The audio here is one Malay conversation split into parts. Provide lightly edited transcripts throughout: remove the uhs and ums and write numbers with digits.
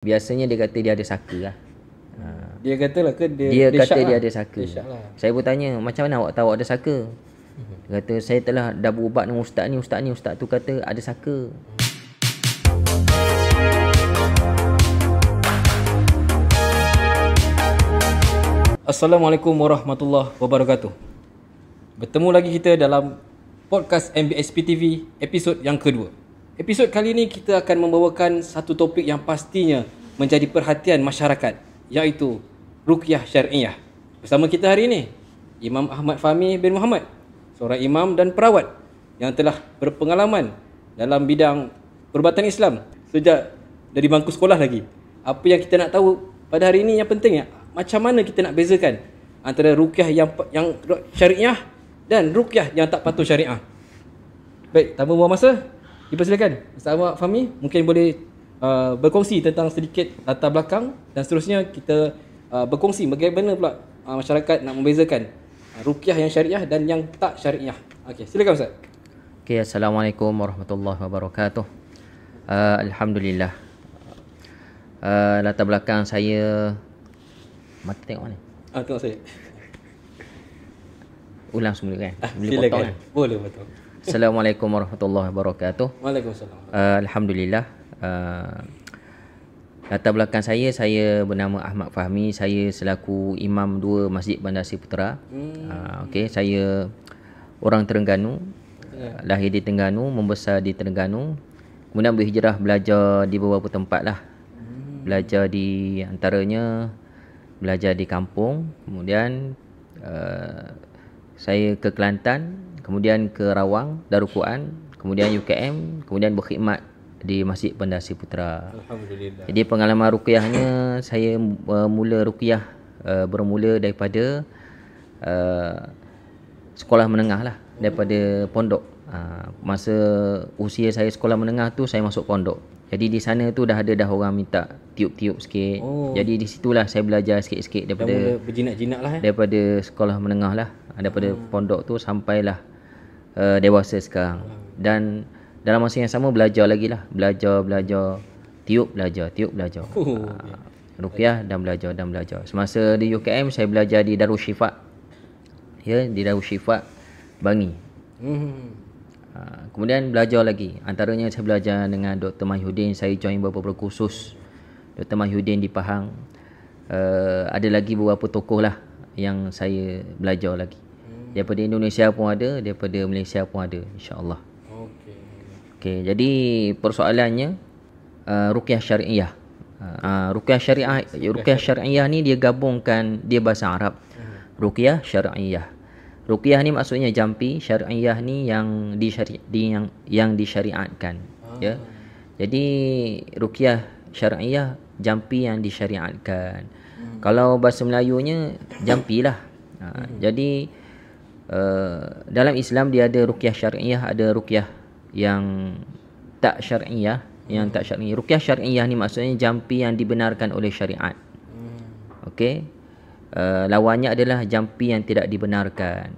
Biasanya dia kata dia ada saka lah. Dia katalah ke Dia kata dia ada saka. Lah. Saya pun tanya, macam mana awak tahu ada saka? Dia kata, saya telah dah berubat dengan ustaz ni, ustaz tu kata ada saka. Assalamualaikum warahmatullahi wabarakatuh. Bertemu lagi kita dalam podcast MBSP TV episod yang kedua. Episod kali ini kita akan membawakan satu topik yang pastinya menjadi perhatian masyarakat, iaitu Ruqyah Syar'iyah. Bersama kita hari ini Imam Ahmad Fahmi bin Muhammad, seorang imam dan perawat yang telah berpengalaman dalam bidang perubatan Islam sejak dari bangku sekolah lagi. Apa yang kita nak tahu pada hari ini yang penting, macam mana kita nak bezakan antara ruqyah yang syariah dan ruqyah yang tak patuh syariah. Baik, tanpa buang masa, dipersilakan Ustaz Ahmad Fahmi mungkin boleh berkongsi tentang sedikit latar belakang, dan seterusnya kita berkongsi bagaimana pula masyarakat nak membezakan ruqyah yang syariah dan yang tak syariah. Okey, silakan Ustaz. Okey, Assalamualaikum warahmatullahi wabarakatuh. Alhamdulillah. Latar belakang saya, mata tengok mana? Tengok saya. Ulang semula kan? Boleh Silakan. potong kan? Boleh potong. Assalamualaikum warahmatullahi wabarakatuh. Waalaikumsalam. Alhamdulillah. Latar belakang saya bernama Ahmad Fahmi. Saya selaku imam 2 Masjid Bandar Seri Putera. Okey, saya orang Terengganu. Lahir di Terengganu, membesar di Terengganu. Kemudian berhijrah belajar di beberapa tempat lah. Belajar di antaranya belajar di kampung, kemudian saya ke Kelantan, kemudian ke Rawang, Darul Quran, kemudian UKM, kemudian berkhidmat di Masjid Bandar Seri Putera. Alhamdulillah. Jadi pengalaman ruqyahnya, saya mula ruqyah bermula daripada sekolah menengah lah, daripada pondok. Masa usia saya sekolah menengah tu, saya masuk pondok. Jadi di sana tu dah orang minta tiup-tiup sikit. Jadi di situlah saya belajar sikit-sikit daripada mula berjinak-jinak lah daripada sekolah menengah lah, daripada pondok tu sampailah dewasa sekarang. Dan dalam masa yang sama belajar lagi lah, belajar tiup belajar. Ruqyah dan belajar. Semasa di UKM saya belajar di Darul Syifa. Ya, di Darul Syifa Bangi. Kemudian belajar lagi. Antaranya saya belajar dengan Dr. Mahyudin. Saya join beberapa kursus Dr. Mahyudin di Pahang. Ada lagi beberapa tokoh lah yang saya belajar lagi. Daripada Indonesia pun ada, daripada Malaysia pun ada, insya-Allah. Okey, jadi persoalannya ruqyah syariah. Ruqyah syariah ni dia gabungkan, dia bahasa Arab. Ruqyah syariah. Ruqyah ni maksudnya jampi, syariah ni yang disyariatkan. Ya. Jadi ruqyah syariah jampi yang disyariatkan. Kalau bahasa Melayunya jampilah. Jadi dalam Islam dia ada ruqyah syariah, ada ruqyah yang tak syariah, Ruqyah syariah ni maksudnya jampi yang dibenarkan oleh syariat. Okey. Lawannya adalah jampi yang tidak dibenarkan.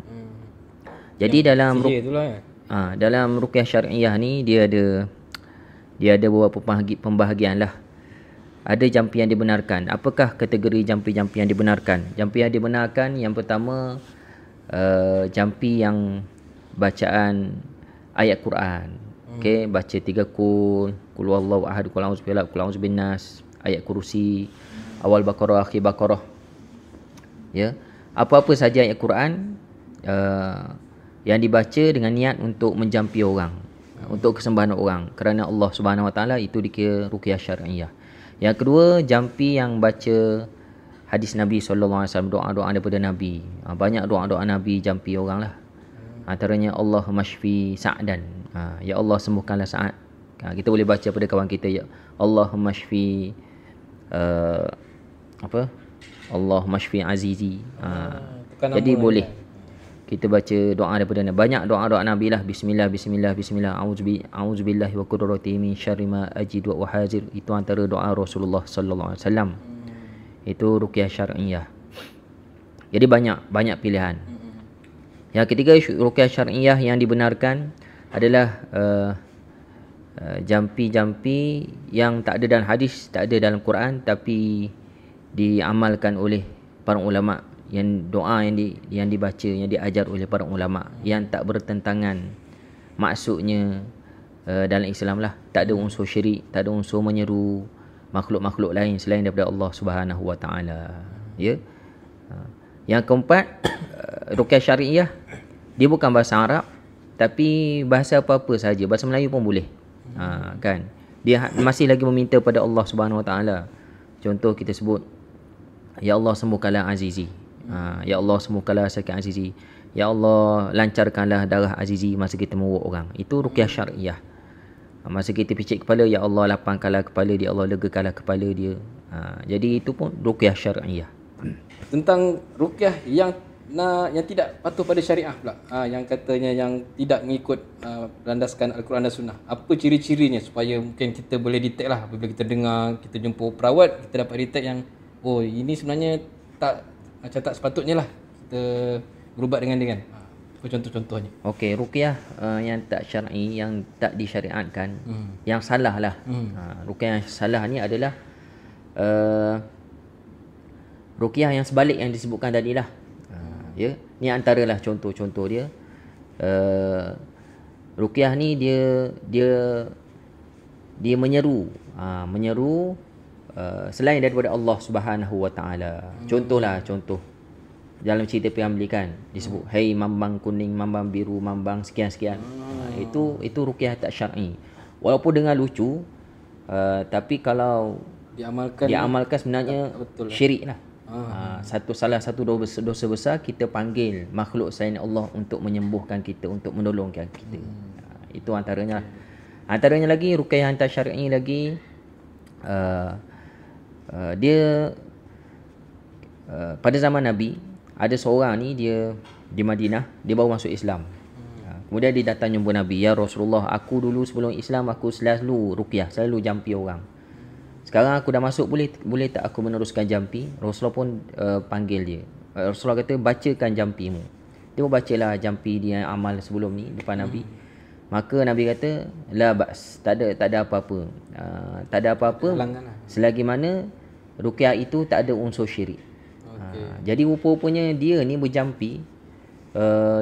Jadi dalam ruqyah syariah ni dia ada beberapa pembahagian lah. Ada jampi yang dibenarkan. Apakah kategori jampi-jampi yang dibenarkan? Jampi yang dibenarkan, yang pertama jampi yang bacaan ayat Quran. Okey, baca 3 qul huwallahu ahad, qul a'udzu birabbil falaq, qul a'udzu binnas, ayat kursi, awal Baqarah, akhir Baqarah. Ya, apa-apa saja ayat Quran yang dibaca dengan niat untuk menjampi orang, untuk kesembahan orang kerana Allah Subhanahu Wa Taala, itu dikira ruqyah syariah. Yang kedua, jampi yang baca hadis Nabi sallallahu alaihi wasallam, doa-doa daripada Nabi. Banyak doa-doa Nabi jampi orang lah. Antaranya Allahumma shfi Sa'dan. Ya Allah, sembuhkanlah Sa'ad. Kita boleh baca pada kawan kita, ya Allahumma shfi Allahumma shfi Azizi. Jadi boleh kita baca doa daripada Nabi. Banyak doa-doa Nabi lah. Bismillah, auzubillahi wa qudratihi min syarri ma ajidu wa hazir. Itu antara doa Rasulullah sallallahu alaihi wasallam. Itu ruqyah syariah. Jadi banyak pilihan. Yang ketiga, ruqyah syariah yang dibenarkan adalah jampi-jampi yang tak ada dalam hadis, tak ada dalam Quran, tapi diamalkan oleh para ulama, yang doa yang dibaca, yang diajar oleh para ulama, yang tak bertentangan maksudnya dalam Islam lah. Tak ada unsur syirik, tak ada unsur menyeru makhluk-makhluk lain selain daripada Allah Subhanahu Wa Taala. Ya. Yang keempat, ruqyah syariah dia bukan bahasa Arab, tapi bahasa apa-apa saja, bahasa Melayu pun boleh. Kan? Dia masih lagi meminta pada Allah Subhanahu Wa Taala. Contoh kita sebut, ya Allah sembuhkanlah Azizi. Ya Allah sembuhkanlah sakit Azizi. Ya Allah lancarkanlah darah Azizi masa kita mewuk orang. Itu ruqyah syariah. Masa kita picit kepala, ya Allah lapangkanlah kepala dia, Allah legakanlah kepala dia. Jadi itu pun ruqyah syariah. Tentang ruqyah yang tidak patuh pada syariah pula, yang katanya yang tidak mengikut landaskan Al-Quran dan Sunnah. Apa ciri-cirinya supaya mungkin kita boleh detect lah, apabila kita dengar, kita jumpa perawat, kita dapat detect yang ini sebenarnya tak sepatutnya lah kita berubat dengan apa contoh-contohnya. Okey, ruqyah yang tak syar'i, yang tak disyariatkan, yang salah lah. Ruqyah yang salah ni adalah ruqyah yang sebalik yang disebutkan tadi lah. Ya, ni antaralah contoh-contoh dia. Ruqyah ni dia menyeru, selain daripada Allah Subhanahu Wa Taala. Contoh dalam cerita Piramli kan disebut, hey mambang kuning, mambang biru, mambang sekian-sekian. Itu ruqyah tak syar'i. Walaupun dengar lucu, tapi kalau diamalkan sebenarnya syirik lah. Salah satu dosa besar, kita panggil makhluk selain Allah untuk menyembuhkan kita, untuk menolongkan kita. Itu antaranya. Antaranya lagi ruqyah yang tak syar'i lagi, dia pada zaman Nabi ada seorang ni, dia di Madinah, dia baru masuk Islam. Kemudian dia datang jumpa Nabi, ya Rasulullah, aku dulu sebelum Islam aku selalu ruqyah, selalu jampi orang. Sekarang aku dah masuk, boleh tak aku meneruskan jampi? Rasulullah pun panggil dia. Rasulullah kata, bacakan jampimu. Dia pun bacalah jampi dia amal sebelum ni depan Nabi. Maka Nabi kata, la ba's, tak ada apa-apa. Tak ada apa-apa selagi mana ruqyah itu tak ada unsur syirik. Jadi rupa-rupanya dia ni berjampi,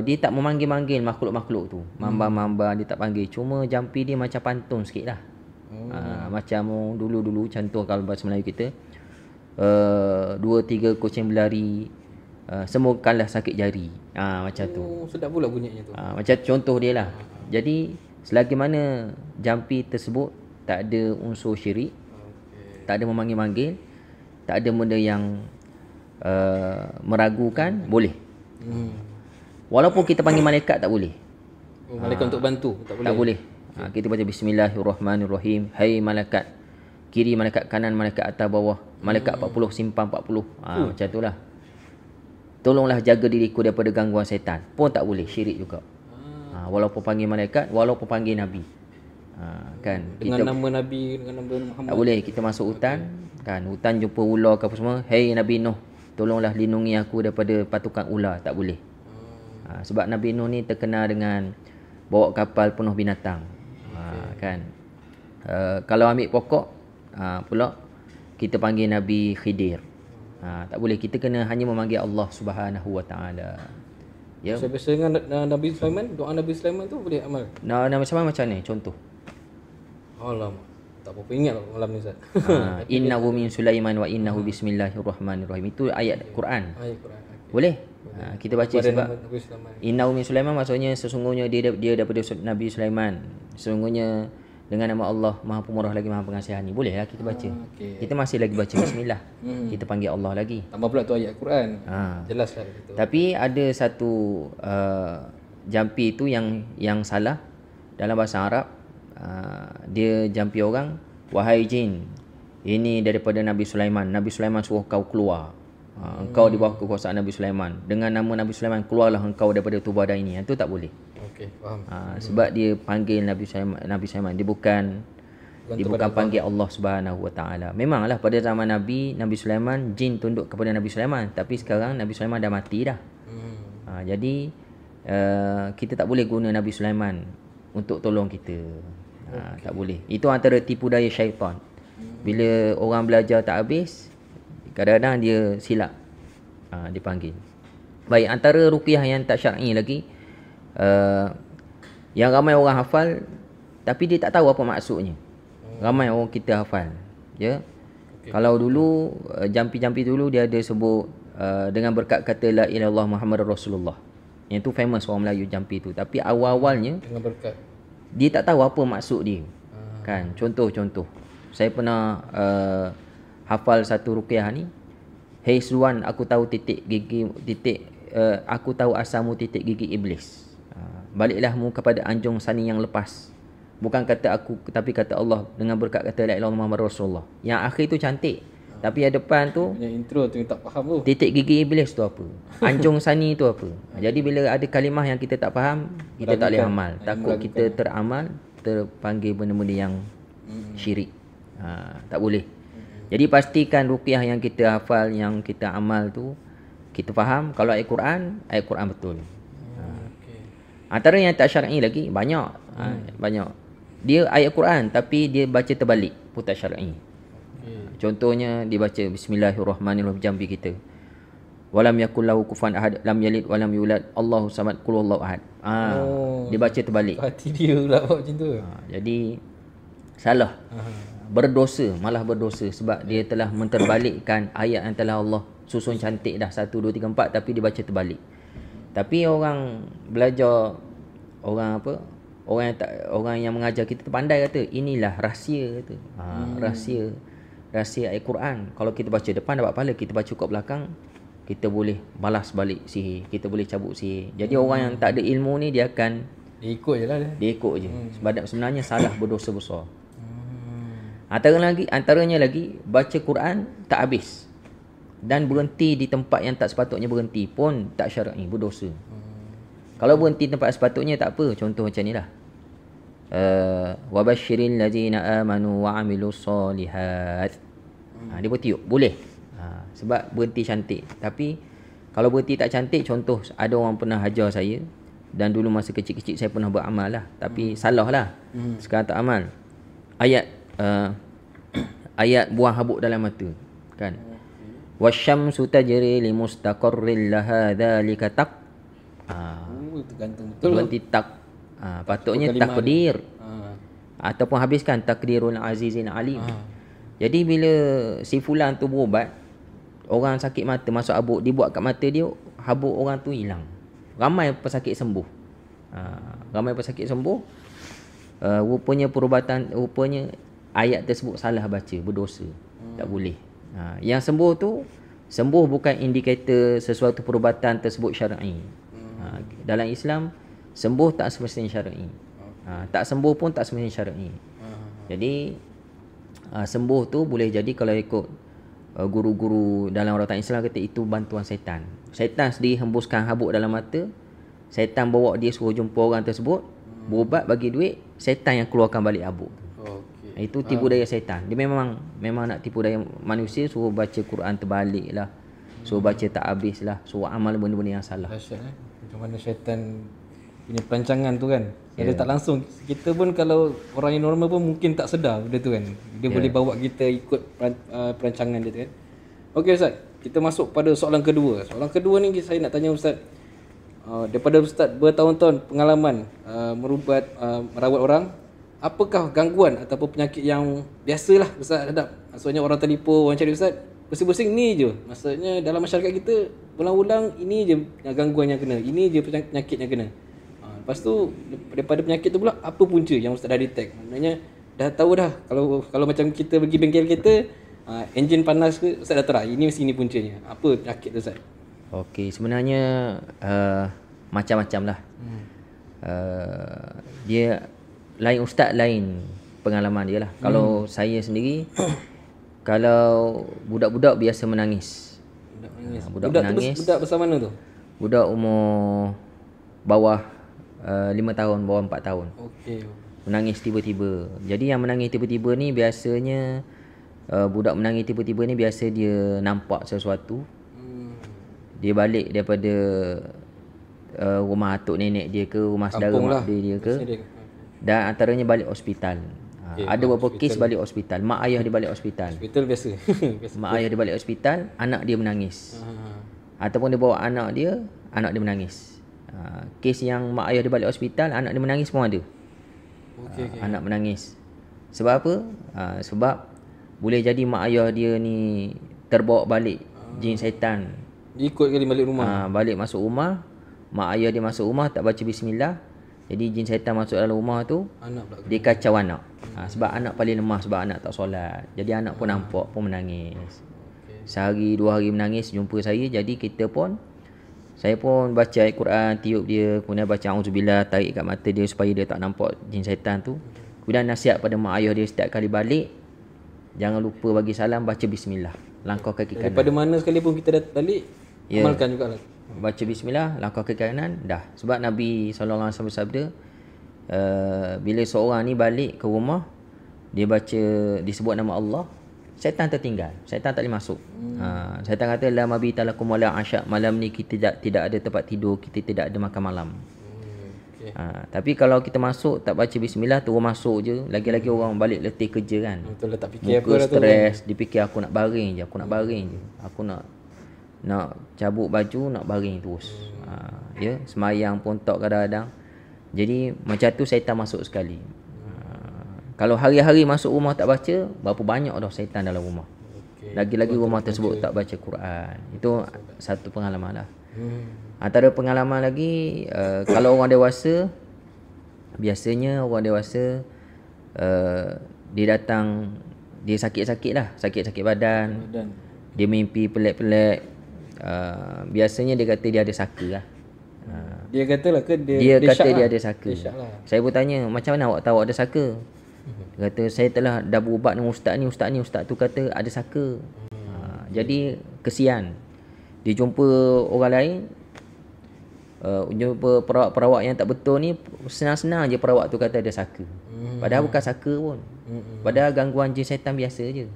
dia tak memanggil-manggil makhluk-makhluk tu, mamba-mamba dia tak panggil. Cuma jampi dia macam pantun sikit lah. Macam dulu contoh kalau bahasa Melayu kita, 2-3 kucing berlari, sembuhkanlah sakit jari. Macam tu. Sedap pula bunyinya tu. Macam contoh dia lah. Jadi selagi mana jampi tersebut tak ada unsur syirik, tak ada memanggil-manggil, tak ada benda yang meragukan, boleh. Walaupun kita panggil malaikat tak boleh. Malaikat untuk bantu tak boleh. Kita baca bismillahirrahmanirrahim, hai malaikat kiri, malaikat kanan, malaikat atas bawah, malaikat 40 simpan 40. Macam itulah. Tolonglah jaga diriku daripada gangguan syaitan. Pun tak boleh, syirik juga. Walaupun panggil malaikat, walaupun panggil nabi. Kan dengan kita, nama nabi, dengan nama Muhammad. Tak boleh kita masuk hutan, kan hutan jumpa ular ke apa semua, hey Nabi Nuh, tolonglah lindungi aku daripada patukan ular. Tak boleh. Sebab Nabi Nuh ni terkenal dengan bawa kapal penuh binatang. Kan. Kalau ambil pokok pula kita panggil Nabi Khidir. Tak boleh, kita kena hanya memanggil Allah Subhanahu Wa Taala. Ya. Biasa dengan Nabi Sulaiman, doa Nabi Sulaiman tu boleh amal. Nabi Sulaiman macam ni contoh. Alamak, tak apa ingat lah malam ni Ustaz. Innahu min Sulaiman wa innahu bismillahirrahmanirrahim. Itu ayat Quran. Ayat Quran. Boleh? Kita baca sebab Innahu min Sulaiman maksudnya sesungguhnya dia daripada Nabi Sulaiman. Sesungguhnya dengan nama Allah Maha Pemurah lagi Maha Pengasihani. Boleh lah kita baca. Kita masih lagi baca bismillah. Kita panggil Allah lagi. Tambah pula tu ayat Quran. Jelaslah gitu. Tapi ada satu jampi itu yang salah dalam bahasa Arab. Dia jampi orang, wahai jin, ini daripada Nabi Sulaiman. Nabi Sulaiman suruh kau keluar. Engkau di bawah kekuasaan Nabi Sulaiman. Dengan nama Nabi Sulaiman, keluarlah engkau daripada tubuh badan ini. Itu tak boleh. Okey, faham. Sebab dia panggil Nabi Sulaiman. Dia bukan panggil Allah Subhanahu Wa Taala. Memanglah pada zaman Nabi Sulaiman, jin tunduk kepada Nabi Sulaiman. Tapi sekarang Nabi Sulaiman dah mati dah. Jadi kita tak boleh guna Nabi Sulaiman untuk tolong kita. Tak boleh. Itu antara tipu daya syaitan. Bila orang belajar tak habis, kadang-kadang dia silap. Dipanggil. Baik, antara ruqyah yang tak syar'i lagi, yang ramai orang hafal tapi dia tak tahu apa maksudnya. Ramai orang kita hafal. Ya. Kalau dulu jampi-jampi dulu dia ada sebut dengan berkat kata la ilaha illallah Muhammadur Rasulullah. Yang tu famous orang Melayu jampi tu. Tapi awal-awalnya Dengan berkat. dia tak tahu apa maksud dia. Kan? Contoh. Saya pernah hafal satu ruqyah ni. Hei Suan, aku tahu aku tahu asalmu titik gigi iblis. Baliklah kepada anjung sani yang lepas. Bukan kata aku tapi kata Allah dengan berkat kata la ilaha illallah Muhammadur Rasulullah. Yang akhir tu cantik. Tapi yang depan tu, yang intro tu yang tak faham tu. titik gigi iblis tu apa? Anjung sani tu apa? Jadi bila ada kalimah yang kita tak faham, kita tak boleh amal. Takut kita teramal, terpanggil benda-benda yang syirik. Tak boleh. Jadi pastikan ruqyah yang kita hafal, yang kita amal tu, kita faham. Kalau ayat Quran betul. Antara yang tak syar'i lagi, banyak. Banyak. Dia ayat Quran tapi dia baca terbalik, pun tak syar'i. Contohnya dia baca bismillahirrahmanirrahim jambi kita. Walam yakul lahu kufuwan ahad, lam yalid walam yulad, Allahu samad, qul huwallahu ahad. Dia baca terbalik. Hati dia pula buat macam tu. Jadi salah. Berdosa, malah berdosa sebab dia telah menterbalikkan ayat yang telah Allah susun cantik dah 1 2 3 4 tapi dia baca terbalik. Tapi orang belajar, orang yang mengajar kita tu pandai kata inilah rahsia kata. Rahsia ayat Quran. Kalau kita baca depan dapat pahala, kita baca kat belakang kita boleh balas balik sihir, kita boleh cabut sihir. Jadi orang yang tak ada ilmu ni dia akan ikut je lah dia. Dia ikut je. Sebab sebenarnya salah, berdosa besar. Antaranya lagi baca Quran tak habis dan berhenti di tempat yang tak sepatutnya berhenti pun tak syar'i, berdosa. Kalau berhenti tempat sepatutnya tak apa. Contoh macam ni lah. Wa basyiril ladzina amanu wa amilus solihat. Dia bertiup boleh. Sebab berhenti cantik. Tapi kalau berhenti tak cantik, contoh ada orang pernah hajar saya dan dulu masa kecil-kecil saya pernah beramal lah, tapi salah lah. Sekarang tak amal. Ayat buang habuk dalam mata kan. Wasyamsu tajri limustaqarril laha dzalika tak. Tergantung betul. Berhenti tak. Patutnya takdir. Ataupun habiskan takdirul azizin alim. Jadi bila si fulan tu berubat, orang sakit mata masuk habuk, dibuat kat mata dia, habuk orang tu hilang. Ramai pesakit sembuh. Rupanya ayat tersebut salah baca, berdosa. Tak boleh. Yang sembuh tu, sembuh bukan indikator sesuatu perubatan tersebut syar'i. Dalam Islam, sembuh tak semestinya syar'i. Tak sembuh pun tak semestinya syar'i. Jadi sembuh tu boleh jadi kalau ikut guru-guru dalam rawatan Islam kata itu bantuan syaitan. Syaitan sendiri hembuskan habuk dalam mata, syaitan bawa dia suruh jumpa orang tersebut, berubat, bagi duit, syaitan yang keluarkan balik habuk. Itu tipu daya syaitan. Dia memang nak tipu daya manusia, suruh baca Quran terbalik lah, suruh baca tak habis lah, suruh amal benda-benda yang salah. Dahsyat macam mana syaitan punya perancangan tu kan. Dia tak langsung, kita pun kalau orang yang normal pun mungkin tak sedar benda tu kan. Dia boleh bawa kita ikut perancangan dia tu kan. Okey Ustaz, kita masuk pada soalan kedua. Soalan kedua ni saya nak tanya Ustaz, daripada Ustaz bertahun-tahun pengalaman merawat orang, apakah gangguan ataupun penyakit yang biasalah Ustaz hadap? Maksudnya orang telefon, orang cari Ustaz, pusing-pusing ni je. Maksudnya dalam masyarakat kita ulang-ulang ini je gangguan yang kena, ini je penyakit yang kena. Lepas tu daripada penyakit tu pula, apa punca yang Ustaz dah detect? Maknanya dah tahu dah, kalau macam kita pergi bengkel kereta, enjin panas ke, Ustaz dah try, ini mesti ni puncanya. Apa penyakit tu Ustaz? Okey, sebenarnya macam-macam lah. Dia lain ustaz, lain pengalaman dia lah. Kalau saya sendiri, kalau budak-budak biasa menangis. Budak menangis. Budak besar mana tu? Budak umur bawah 5 tahun, bawah 4 tahun. Okey. Menangis tiba-tiba. Jadi yang menangis tiba-tiba ni biasanya budak menangis tiba-tiba ni biasa dia nampak sesuatu. Dia balik daripada rumah atuk nenek dia ke, rumah saudara mak dia ke. Dan antaranya balik hospital. Ada beberapa kes balik hospital. Mak ayah dia balik hospital. Hospital biasa. Biasa. Mak ayah dia balik hospital, anak dia menangis. Ataupun dia bawa anak dia menangis. Kes yang mak ayah dia balik hospital, anak dia menangis pun ada. Anak menangis. Sebab apa? Sebab boleh jadi mak ayah dia ni terbawa balik jin syaitan. Dia ikut kali balik rumah. Balik masuk rumah, mak ayah dia masuk rumah tak baca bismillah. Jadi jin syaitan masuk dalam rumah tu, dia kacau anak. Sebab anak paling lemah, sebab anak tak solat. Jadi anak pun nampak pun menangis. Sehari 2 hari menangis jumpa saya. Jadi saya pun baca ayat Quran, tiup dia, kemudian baca auzubillah, tarik kat mata dia supaya dia tak nampak jin syaitan tu. Kemudian nasihat pada mak ayah dia setiap kali balik, jangan lupa bagi salam, baca bismillah, langkah kaki kanan. Daripada mana sekalipun kita dah balik, amalkan jugalah. Baca bismillah, langkah kaki kanan, dah. Sebab Nabi SAW bersabda, bila seorang ni balik ke rumah, dia baca, disebut nama Allah, syaitan tertinggal, syaitan tak boleh masuk. Syaitan kata la mabita lakum wala asya, malam ni kita tidak ada tempat tidur, kita tidak ada makan malam. Tapi kalau kita masuk tak baca bismillah, terus masuk je, lagi-lagi orang balik letih kerja kan. Betul lah, tak fikir muka apa stres, dipikir aku nak baring je, aku nak cabut baju, nak baring terus. Semayang pun tak kadang-kadang. Jadi macam tu syaitan masuk sekali. Kalau hari-hari masuk rumah tak baca, berapa banyak dah syaitan dalam rumah. Lagi-lagi rumah tersebut tak baca Quran. Itu satu pengalaman lah. Antara pengalaman lagi, kalau orang dewasa, biasanya orang dewasa dia datang, dia sakit-sakit lah, sakit-sakit badan. Dia mimpi pelik-pelik. Biasanya dia kata dia ada saka lah. Dia katalah ke dia kata dia ada saka. Lah. Saya pun tanya, macam mana awak tahu ada saka? Dia kata saya telah dah berubat dengan ustaz ni, ustaz tu kata ada saka. Jadi kesian. Dia jumpa orang lain, jumpa perawat-perawat yang tak betul ni, senang-senang je perawat tu kata ada saka. Padahal bukan saka pun. Padahal gangguan jin syaitan biasa je.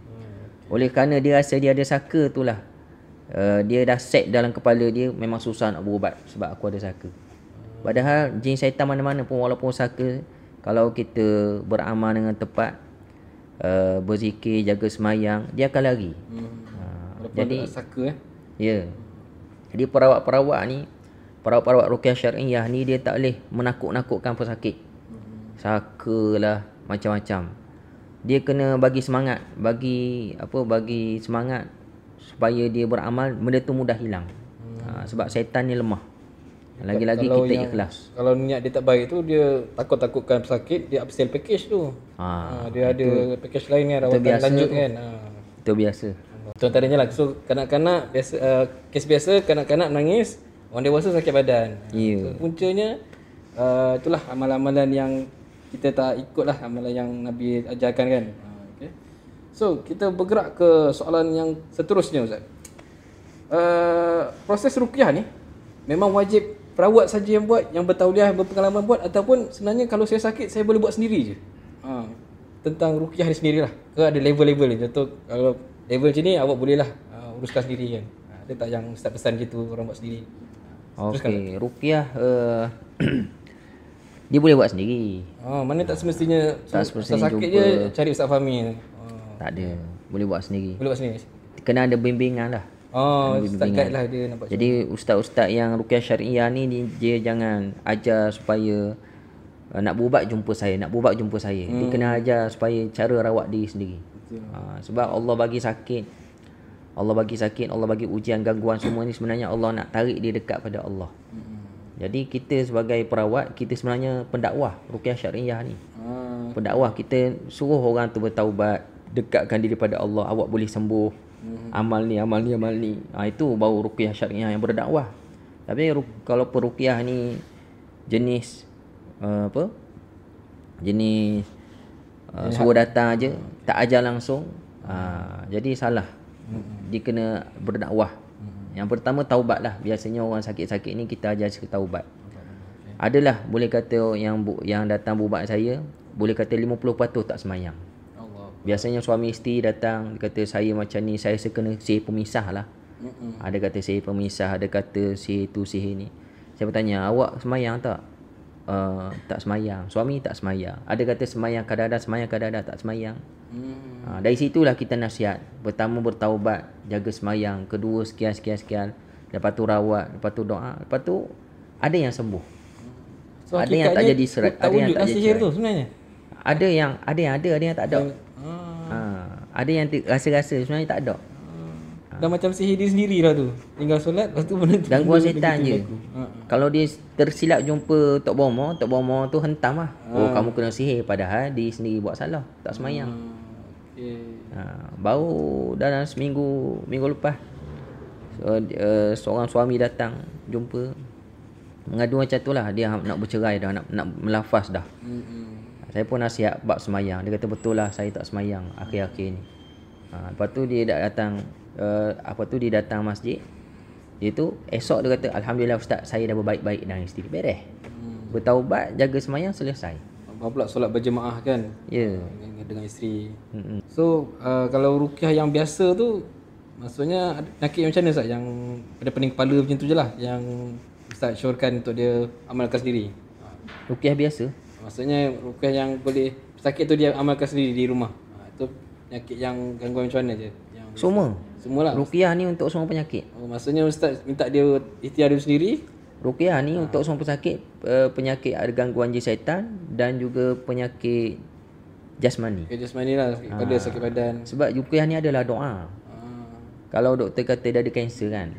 Oleh kerana dia rasa dia ada saka tu lah, dia dah set dalam kepala dia, memang susah nak berubat sebab aku ada saka. Padahal jin syaitan mana-mana pun, walaupun saka, kalau kita beramal dengan tepat, berzikir, jaga semayang, dia akan lari. Jadi saka ya. Jadi perawat-perawat ni, perawat-perawat ruqyah syar'iyah ni, dia tak boleh menakut-nakutkan pesakit. Saka lah, macam-macam. Dia kena bagi semangat, bagi semangat supaya dia beramal, benda tu mudah hilang. Sebab syaitan ni lemah. Lagi-lagi kalau kita ikhlas. Kalau niat dia tak baik tu, dia takut-takutkan pesakit, dia upsell package tu. Dia ada package lain kan, rawatan lanjut kan. Itu biasa. Itu antaranya lah. So kanak-kanak biasa, kes biasa kanak-kanak menangis, orang dewasa sakit badan. So, puncanya itulah amalan-amalan yang kita tak ikut lah, amalan yang Nabi ajarkan kan. Okay. So kita bergerak ke soalan yang seterusnya, Ustaz. Proses ruqyah ni memang wajib perawat saja yang buat, yang bertauliah, berpengalaman buat, ataupun sebenarnya kalau saya sakit saya boleh buat sendiri je? Tentang ruqyah ni sendirilah. Ke ada level-level ni? Contoh kalau level macam ni awak boleh lah uruskan sendiri kan. Ada tak yang ustaz pesan gitu orang buat sendiri? Okey, ruqyah dia boleh buat sendiri. Mana tak semestinya ustaz sakit je cari Ustaz Fahmi. Tak ada, boleh buat sendiri. Boleh buat sendiri. Kena ada bimbingan lah. Ustaz guide lah dia nampak. Jadi ustaz-ustaz yang ruqyah syar'iyah ni, dia jangan ajar supaya nak berubat jumpa saya, Dia kena ajar supaya cara rawat diri sendiri. Sebab Allah bagi sakit, Allah bagi ujian, gangguan semua ni, sebenarnya Allah nak tarik dia dekat pada Allah. Jadi kita sebagai perawat, kita sebenarnya pendakwah ruqyah syar'iyah ni. Pendakwah, kita suruh orang tu bertaubat, dekatkan diri pada Allah, awak boleh sembuh. Amal ni. Itu baru ruqyah syar'iyah yang berdakwah. Tapi kalau peruqyah ni jenis jenis suruh datang aja, tak ajar langsung, jadi salah. Dia kena berdakwah. Yang pertama taubat lah. Biasanya orang sakit-sakit ni kita ajar taubat. Adalah boleh kata yang datang berubat saya, boleh kata 50% tak semayang. Biasanya suami isteri datang, dia kata saya macam ni, saya kena sihir pemisah lah. Ada kata sihir pemisah, ada kata sihir tu sihir ni. Saya bertanya, awak semayang tak? tak semayang, suami tak semayang. Ada kata semayang kadang-kadang, semayang kadang-kadang tak semayang. Dari situlah kita nasihat. Pertama bertaubat, jaga semayang. Kedua sekian. Lepas tu rawat, lepas tu doa. Lepas tu ada yang sembuh. So, ada yang tak jadi serat, tak ada yang wujud tak jadi sihir cerai. tu sebenarnya. Ada yang tak ada. Ada yang rasa-rasa sebenarnya tak ada. Dah macam sihir diri sendiri lah tu. Tinggal solat, lepas tu benda tu Gangguan benda setan gitu je. berlaku. Kalau dia tersilap jumpa Tok Bomo tu hentam lah. Oh, kamu kena sihir, padahal dia sendiri buat salah, tak semayang. Okay. Baru dalam minggu lepas seorang suami datang jumpa, mengadu macam tu lah. Dia nak bercerai dah, nak melafaz dah. Saya pun nasihat bab semayang. Dia kata betul lah, saya tak semayang akhir-akhir ni. Lepas tu dia datang dia datang masjid. Dia tu esok dia kata, alhamdulillah ustaz, saya dah berbaik-baik dengan isteri. Beres. Bertaubat, jaga semayang, selesai. Pula solat berjemaah kan. Ya. Dengan isteri. So kalau ruqyah yang biasa tu, maksudnya penyakit macam mana Ustaz? Yang pada pening kepala macam tu je lah, yang Ustaz syorkan untuk dia amalkan sendiri. Ruqyah biasa. Maksudnya ruqyah yang boleh sakit tu dia amalkan sendiri di rumah. Itu penyakit yang gangguan macam mana je? Yang semualah. Ruqyah ni untuk semua penyakit. Maksudnya Ustaz minta dia ikhtiar dia sendiri. Ruqyah ni untuk semua penyakit ada gangguan jin syaitan dan juga penyakit jasmani. Jasmani lah, pada sakit badan. Sebab ruqyah ni adalah doa. Kalau doktor kata dia ada kanser kan.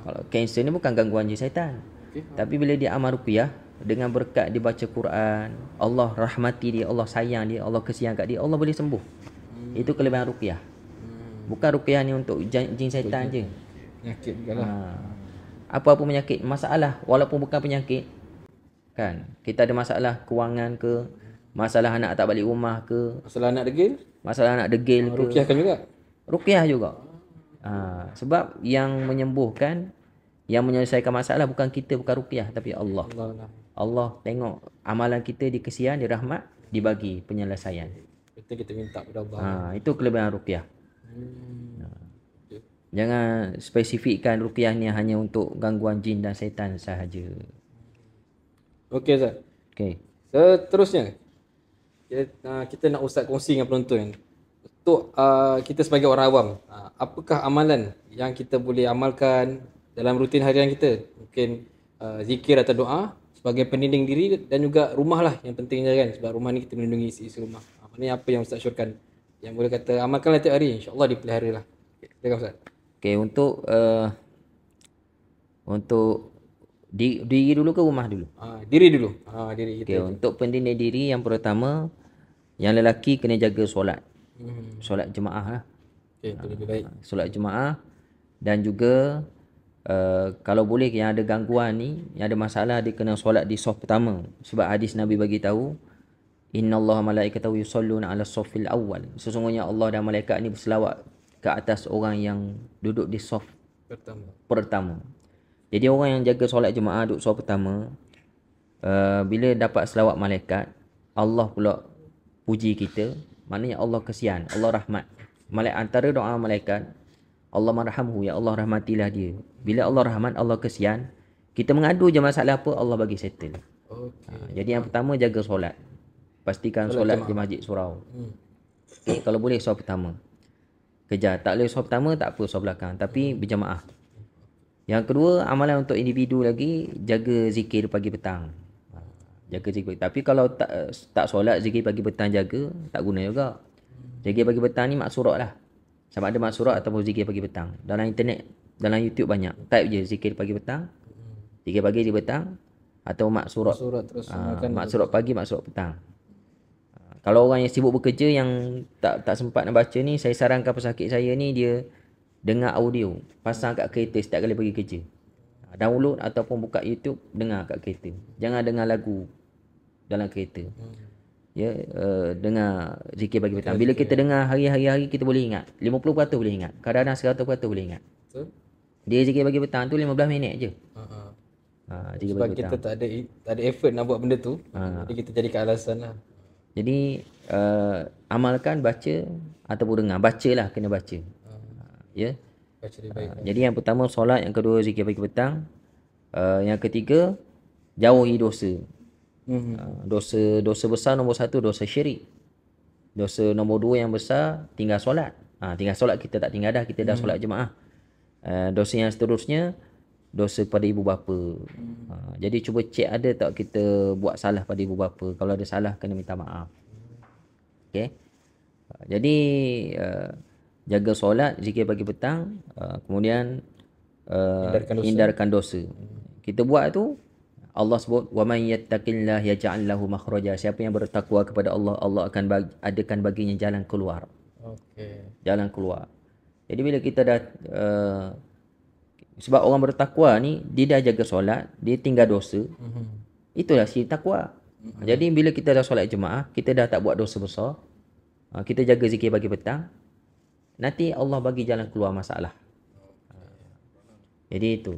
Kalau kanser ni bukan gangguan jin syaitan. Tapi bila dia amal ruqyah, dengan berkat dia baca Quran, Allah rahmati dia, Allah sayang dia, Allah kesian kat dia, Allah boleh sembuh. Itu kelebihan ruqyah. Bukan ruqyah ni untuk jin syaitan je. Penyakit jugalah. Apa-apa penyakit, masalah walaupun bukan penyakit kan. Kita ada masalah kewangan ke, masalah anak tak balik rumah ke, Masalah anak degil ke, ruqyahkan juga. Ruqyah juga. Sebab yang menyembuhkan, yang menyelesaikan masalah bukan kita, bukan ruqyah, tapi Allah. Allah tengok amalan kita, dia kesian, dia rahmat, dibagi penyelesaian. Kita minta kepada Allah. Itu kelebihan ruqyah. Jangan spesifikkan ruqyah ni hanya untuk gangguan jin dan syaitan sahaja. Okey Ustaz. Okey. Seterusnya, kita nak Ustaz kongsi dengan penonton. Untuk kita sebagai orang awam, apakah amalan yang kita boleh amalkan dalam rutin harian kita? Mungkin zikir atau doa sebagai pendinding diri, dan juga rumah lah yang pentingnya kan. Sebab rumah ni kita melindungi isi rumah. Maknanya apa yang Ustaz syorkan, yang boleh kata amalkanlah tiap hari, insyaAllah dipelihara lah. Silakan Ustaz. Okey, untuk diri dulu ke rumah dulu? Diri dulu. Diri kita. Okey, untuk pendinding diri yang pertama, yang lelaki kena jaga solat. Solat jemaah lah. Okey, itu lebih baik. Solat jemaah, dan juga kalau boleh yang ada gangguan ni, yang ada masalah, dia kena solat di saf pertama. Sebab hadis Nabi bagi tahu, innallaha malaikatahu yusalluna 'alas saffil awwal. Sesungguhnya Allah dan malaikat ni berselawat ke atas orang yang duduk di saf pertama. Jadi orang yang jaga solat jemaah duduk saf pertama, bila dapat selawat malaikat, Allah pula puji kita. Maknanya Allah kesian, Allah rahmat. Antara doa malaikat, Allah marhamhu, ya Allah rahmatilah dia. Bila Allah rahmat, Allah kesian, kita mengadu je masalah apa, Allah bagi settle. Jadi yang pertama, jaga solat. Pastikan solat di masjid surau. Kalau boleh saf pertama. Kejar. Tak boleh saf pertama, tak apa saf belakang, tapi berjamaah. Yang kedua, amalan untuk individu lagi, jaga zikir pagi petang. Jaga zikir. Tapi kalau tak solat, zikir pagi petang jaga, tak guna juga. Zikir pagi petang ni maksurat lah. Sama ada maksurat ataupun zikir pagi petang. Dalam internet, dalam YouTube banyak. Type je zikir pagi petang, zikir pagi, zikir petang, atau maksurat. Maksurat pagi, maksurat petang. Kalau orang yang sibuk bekerja, yang tak sempat nak baca ni, saya sarankan pesakit saya ni, dia dengar audio, pasang kat kereta setiap kali pergi kerja. Download ataupun buka YouTube, dengar kat kereta. Jangan dengar lagu dalam kereta. Dengar zikir pagi petang. Bila kita dengar hari-hari, kita boleh ingat. 50% boleh ingat. Kadang-kadang 100% boleh ingat. Dia zikir pagi petang tu 15 minit je. Sebab kita tak ada effort nak buat benda tu. Jadi kita jadikan alasan lah. Jadi amalkan, baca ataupun dengar. Bacalah, kena baca. Baca dia baik. Jadi yang pertama solat, yang kedua zikir pagi petang, yang ketiga jauhi dosa. Dosa besar nombor 1 dosa syirik. Dosa nombor 2 yang besar tinggal solat. Tinggal solat kita tak tinggal dah, kita dah solat jemaah. Dosa yang seterusnya dosa pada ibu bapa. Jadi cuba cek ada tak kita buat salah pada ibu bapa. Kalau ada salah kena minta maaf. Okey. Jadi jaga solat, zikir pagi petang, kemudian hindarkan dosa. Kita buat tu Allah sebut wa man yattaqillah yaj'al lahu makhraja. Siapa yang bertakwa kepada Allah, Allah akan adakan baginya jalan keluar. Okey. Jalan keluar. Jadi bila kita dah sebab orang bertakwa ni dia dah jaga solat, dia tinggal dosa. Itulah si takwa. Jadi bila kita dah solat jemaah, kita dah tak buat dosa besar. Kita jaga zikir pagi petang. Nanti Allah bagi jalan keluar masalah. Jadi itu.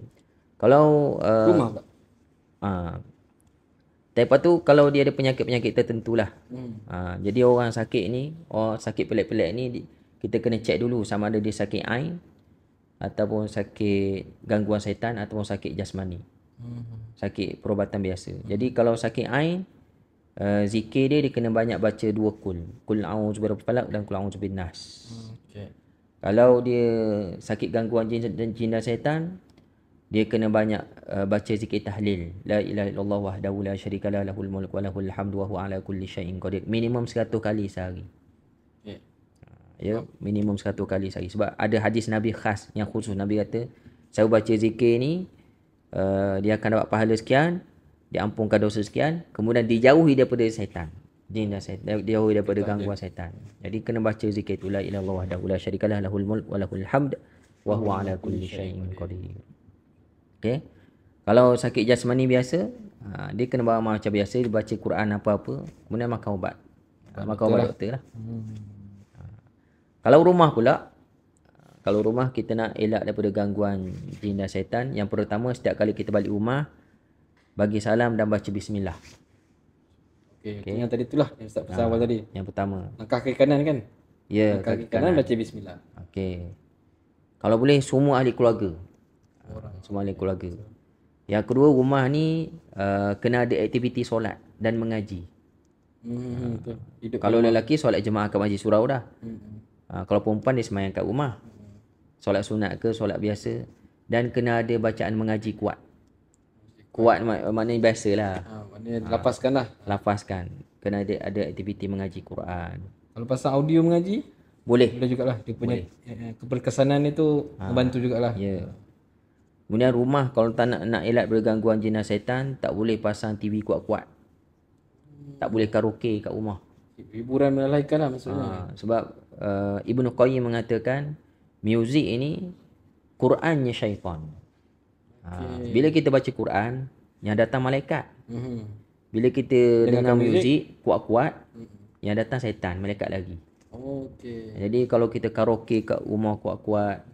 Kalau Rumah tak? Lepas tu kalau dia ada penyakit-penyakit tertentu lah. Jadi orang sakit ni, orang sakit pelik-pelik ni, kita kena cek dulu sama ada dia sakit ain ataupun sakit gangguan syaitan ataupun sakit jasmani. Sakit perubatan biasa. Jadi kalau sakit ain, zikir dia kena banyak baca 2 kul. Kul a'udzu birabbil falaq dan kul a'udzu bin nas. Kalau dia sakit gangguan jin dan syaitan, dia kena banyak baca zikir tahlil. La ilaha illallah wahdahu la syarikalah lahul mulk wa lahul hamdu wa huwa ala kulli syai'in qadir. Minimum 100 kali sehari. Ya, minimum 100 kali sehari. Sebab ada hadis Nabi khas yang khusus. Nabi kata, saya baca zikir ni, dia akan dapat pahala sekian, diampunkan dosa sekian, kemudian dijauhi daripada syaitan. Jin dan syaitan, dijauhi daripada gangguan syaitan. Jadi kena baca zikir tu, la ilaha illallah wahdahu la syarikalah lahul mulk wa lahul hamd wa huwa ala kulli syai'in qadir. Okey. Kalau sakit jasmani biasa, dia kena bawa macam biasa, dia baca Quran apa-apa, kemudian makan ubat. Makan ubat doktor lah. Kalau rumah pula, kalau rumah kita nak elak daripada gangguan jin dan syaitan, yang pertama setiap kali kita balik rumah, bagi salam dan baca bismillah. Okey. Yang tadi itulah yang Ustaz pesan awal tadi. Yang pertama. Langkah kaki kanan kan? Ya, Langkah kaki kanan baca bismillah. Okey. Kalau boleh semua ahli keluarga. Semua ahli keluarga. Yang kedua, rumah ni kena ada aktiviti solat dan mengaji. Betul. Kalau lelaki solat jemaah kat Masjid Surau dah. Kalau perempuan dia sembahyang kat rumah. Solat sunat ke solat biasa, dan kena ada bacaan mengaji kuat. Kuat maknanya biasalah. Maknanya lapaskan lah. Lafazkan. Kena ada aktiviti mengaji Quran. Kalau pasang audio mengaji, boleh jugalah. Dia punya keberkesanan itu membantu jugalah. Ya. Kemudian rumah kalau tak nak elak daripada gangguan jin dan syaitan, tak boleh pasang TV kuat-kuat. Tak boleh karaoke kat rumah. Hiburan melalaikan lah maksudnya. Sebab Ibnu Qayyim mengatakan muzik ini Qurannya syaitan. Bila kita baca Quran, yang datang malaikat. Bila kita dengar muzik kuat-kuat, yang datang syaitan, malaikat lagi. Jadi kalau kita karaoke kat rumah kuat-kuat,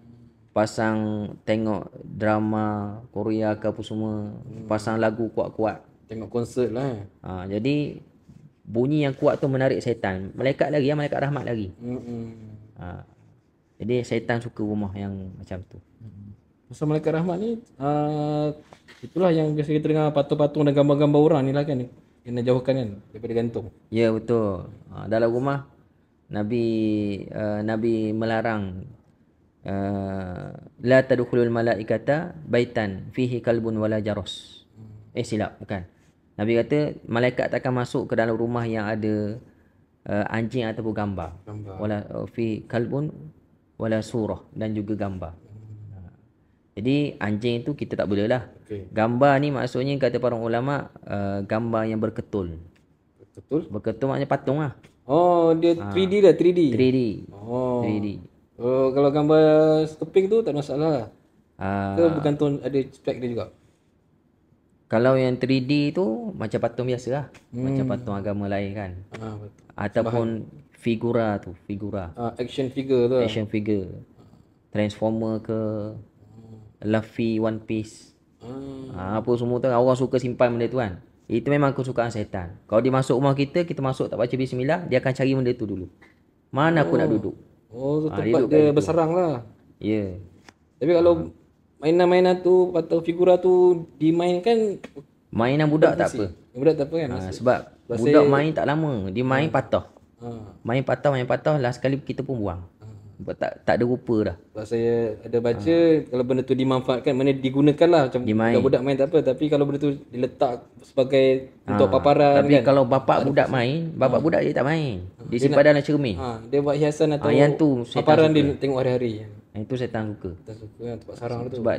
pasang tengok drama Korea ke apa semua, pasang lagu kuat-kuat, Tengok konsert lah. jadi bunyi yang kuat tu menarik syaitan. Malaikat lagi, malaikat rahmat lagi. Jadi syaitan suka rumah yang macam tu. Pasal malaikat rahmat ni, itulah yang biasa kita dengar patung-patung dan gambar-gambar orang ni lah kan. Kena jauhkan kan daripada gantung. Ya, betul. Dalam rumah Nabi melarang la tadkhulul malaikata baitan fihi kalbun wala jaros. Silap, bukan. Nabi kata malaikat takkan masuk ke dalam rumah yang ada anjing ataupun gambar. Wala fi kalbun wala surah, dan juga gambar. Jadi anjing tu kita tak boleh lah. Gambar ni maksudnya kata para ulama gambar yang berketul. Berketul maknanya patung lah. Oh, dia 3D dah, 3D. 3D. Oh. 3D. Oh, kalau gambar keping tu tak masalah. Ke bergantung ada spek dia juga. Kalau yang 3D tu macam patung biasa lah. Macam patung agama lain kan. Betul. Ataupun figura tu, figura. Action figure tu. Action figure. Transformer ke, Luffy, One Piece. Apa semua tu orang suka simpan benda tu kan. Itu memang kesukaan syaitan. Kalau dia masuk rumah kita, kita masuk tak baca bismillah, dia akan cari benda tu dulu. Mana aku nak duduk. Oh, tu tempat dia berserang lah. Ya. Tapi kalau mainan-mainan tu atau figura tu dimainkan, mainan budak tak apa. Budak tak apa kan? Sebab Sebab budak saya- main tak lama. Dia main patah. Ha. Main patah. Last kali kita pun buang. Sebab tak ada rupa dah. Sebab saya ada baca kalau benda tu dimanfaatkan, mana digunakan lah macam budak-budak main tak apa, tapi kalau benda tu diletak sebagai untuk paparan Tapi kan. kalau bapak budak main, bapak budak dia tak main. Dia simpan dalam cermin. Dia buat hiasan atau yang tu saya paparan dia tengok hari-hari. Itu setan suka. Tak suka kan tempat sarang tu. Sebab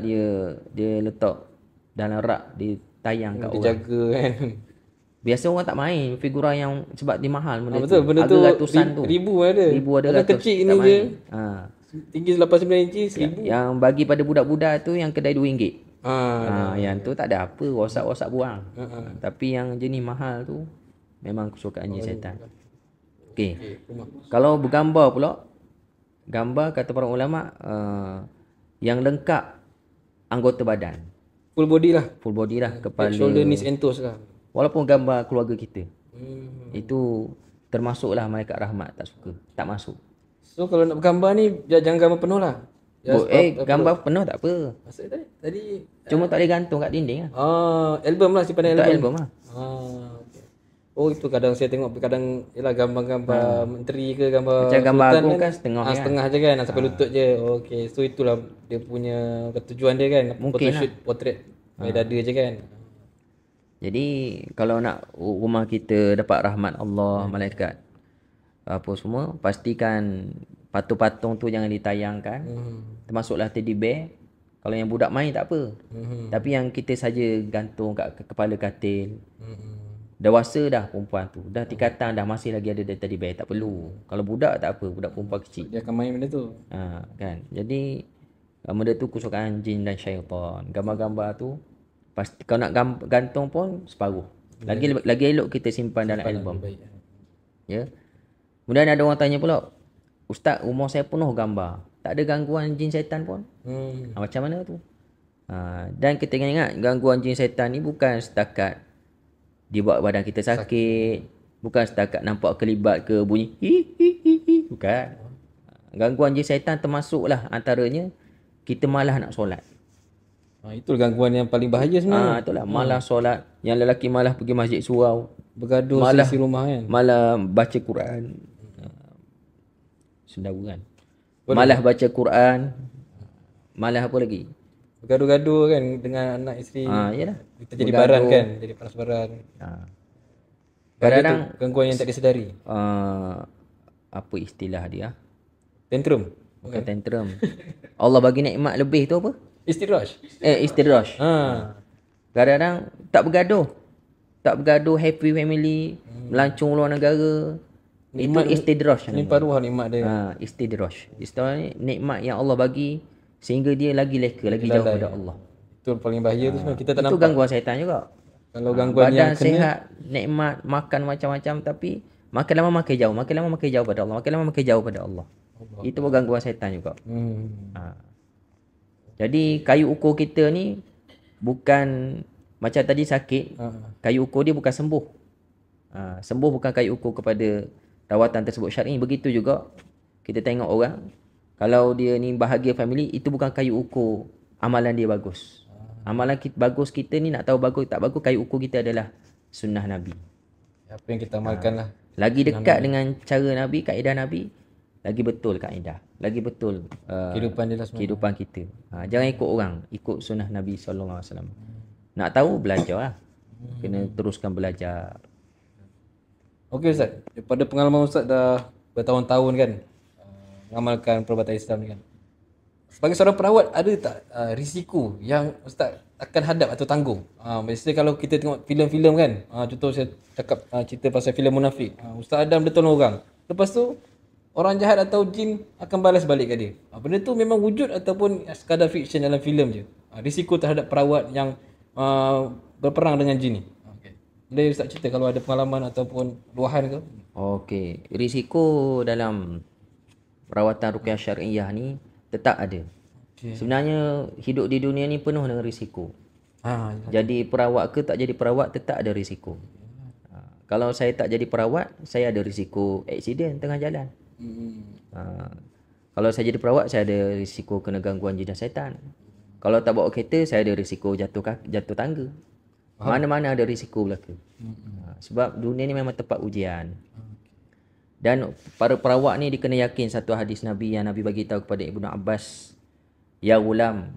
dia letak dalam rak, dia tayang kat Dia orang. jaga kan. Biasa orang tak main figura yang sebab dia mahal benda Betul, benda tu Harga ratusan tu. ribu ada. Ribu ada Kadang ratus. kecil tak ni main. je. Tinggi 89 inci 1000. Yang bagi pada budak-budak tu yang kedai RM2. Ah, Yang tu tak ada apa, rosak-rosak buang. Tapi yang jenis mahal tu memang kesukaan jin setan. Okey. Kalau bergambar pula, gambar kata para ulama yang lengkap anggota badan. full body lah. Full body lah, kepala. Shoulder, knees and toes lah. Walaupun gambar keluarga kita. Itu termasuklah malaikat rahmat tak suka, tak masuk. So kalau nak bergambar ni jangan gambar penuh lah. Gambar penuh tak apa. Maksud tadi Cuma tak boleh gantung kat dinding lah. album lah, simpan Tak album. album lah. Okay. Oh itu kadang saya tengok, kadang yalah gambar-gambar menteri ke gambar Macam gambar sultan agung kan setengah kan. setengah je kan, sampai lutut je. Okay, so itulah dia punya tujuan dia kan. Mungkin Photoshoot portrait dada je kan. Jadi kalau nak rumah kita dapat rahmat Allah, malaikat apa semua, pastikan patung-patung tu jangan ditayangkan. Termasuklah teddy bear. Kalau yang budak main tak apa. Tapi yang kita saja gantung kat kepala katil. Dewasa dah perempuan tu, dah tingkatan dah, masih lagi ada teddy bear, tak perlu. Kalau budak tak apa, budak perempuan kecil. Dia akan main benda tu. Kan. Jadi benda tu kesukaan jin dan syaitan. Gambar-gambar tu pasti kau nak gantung pun separuh. Lagi elok kita simpan dalam album. Baik. Ya. Kemudian ada orang tanya pula, Ustaz, rumah saya penuh gambar. Tak ada gangguan jin syaitan pun? Macam mana tu? Dan kita kena ingat, gangguan jin syaitan ni bukan setakat dia buat badan kita sakit, bukan setakat nampak kelibat ke bunyi hi. Bukan. Gangguan jin syaitan termasuklah antaranya kita malah nak solat. Itu gangguan yang paling bahaya sebenarnya. Itulah malah solat. Yang lelaki malah pergi masjid surau, Bergaduh malah sisi rumah kan. malah baca Quran. Sendawa kan. Malah baca Quran. Malah apa lagi? Bergaduh-gaduh kan dengan anak isteri. Yalah. Kita jadi baran kan, jadi panas baran. Kadang-kadang Gangguan yang tak disedari. apa istilah dia? Tantrum. Bukan tantrum. Allah bagi nikmat lebih tu apa? Istidraj. Istidraj. Kadang-kadang tak bergaduh, happy family, melancong luar negara. Itu istidraj. Limpah ruah nikmat dia. Istidraj. Istilahnya nikmat yang Allah bagi sehingga dia lagi leka, lagi jauh daripada Allah. Itu paling bahaya tu sebenarnya. Kita tak Itu nampak. gangguan syaitan juga. Kalau gangguan yang Badan sihat, nikmat, makan macam-macam tapi makin lama makin jauh pada Allah. Itu pun gangguan syaitan juga. Jadi kayu ukur kita ni bukan macam tadi sakit, kayu ukur dia bukan sembuh. Sembuh bukan kayu ukur kepada rawatan tersebut syar'i. Begitu juga kita tengok orang, kalau dia ni bahagia family, itu bukan kayu ukur amalan dia bagus. Amalan kita, bagus kita ni nak tahu bagus tak bagus, kayu ukur kita adalah sunnah Nabi. apa yang kita amalkan lah. Lagi dekat dengan cara Nabi, kaedah Nabi, lagi betul kaedah, lagi betul Kehidupan dia lah semua. kehidupan kita. Jangan ikut orang, ikut sunnah Nabi SAW. Nak tahu, belajar lah. Kena teruskan belajar. Okey Ustaz, daripada pengalaman Ustaz dah bertahun-tahun kan mengamalkan perubatan Islam ni kan. Sebagai seorang perawat, ada tak risiko yang Ustaz akan hadap atau tanggung? Biasanya kalau kita tengok filem-filem kan, contoh saya cakap cerita pasal filem Munafik. Ustaz Adam dia tolong orang. Lepas tu orang jahat atau jin akan balas balik ke dia. Benda tu memang wujud ataupun sekadar fiction dalam filem je. Risiko terhadap perawat yang berperang dengan jin ni. Boleh Ustaz cerita kalau ada pengalaman ataupun luahan ke? Okey, risiko dalam perawatan ruqyah syariah ni tetap ada. Sebenarnya hidup di dunia ni penuh dengan risiko. Jadi perawat ke tak jadi perawat tetap ada risiko. Kalau saya tak jadi perawat, saya ada risiko aksiden tengah jalan. Kalau saya jadi perawat, saya ada risiko kena gangguan jin dan syaitan. Kalau tak bawa kereta, saya ada risiko jatuh tangga. Mana-mana ada risiko berlaku. Sebab dunia ni memang tempat ujian. Dan para perawat ni dia kena yakin satu hadis Nabi yang Nabi bagi tahu kepada Ibnu Abbas. Ya ulam,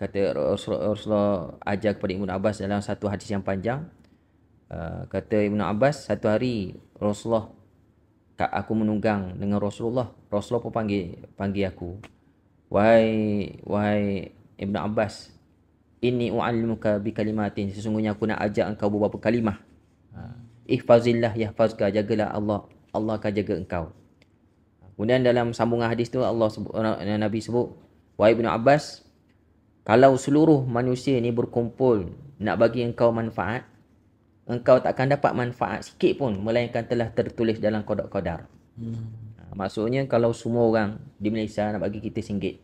kata Rasulullah ajar kepada Ibnu Abbas dalam satu hadis yang panjang. Kata Ibnu Abbas, satu hari Rasulullah, aku menunggang dengan Rasulullah. Rasulullah pun panggil aku. Wahai Ibnu Abbas, inni u'allimuka bi kalimatin, sesungguhnya aku nak ajak engkau beberapa kalimah. Ihfazillah yahfazka, jagalah Allah, Allah akan jaga engkau. Kemudian dalam sambungan hadis tu Nabi sebut, wahai Ibnu Abbas, kalau seluruh manusia ni berkumpul nak bagi engkau manfaat, engkau tak akan dapat manfaat sikit pun melainkan telah tertulis dalam qada-qadar. Maksudnya kalau semua orang di Malaysia nak bagi kita RM1,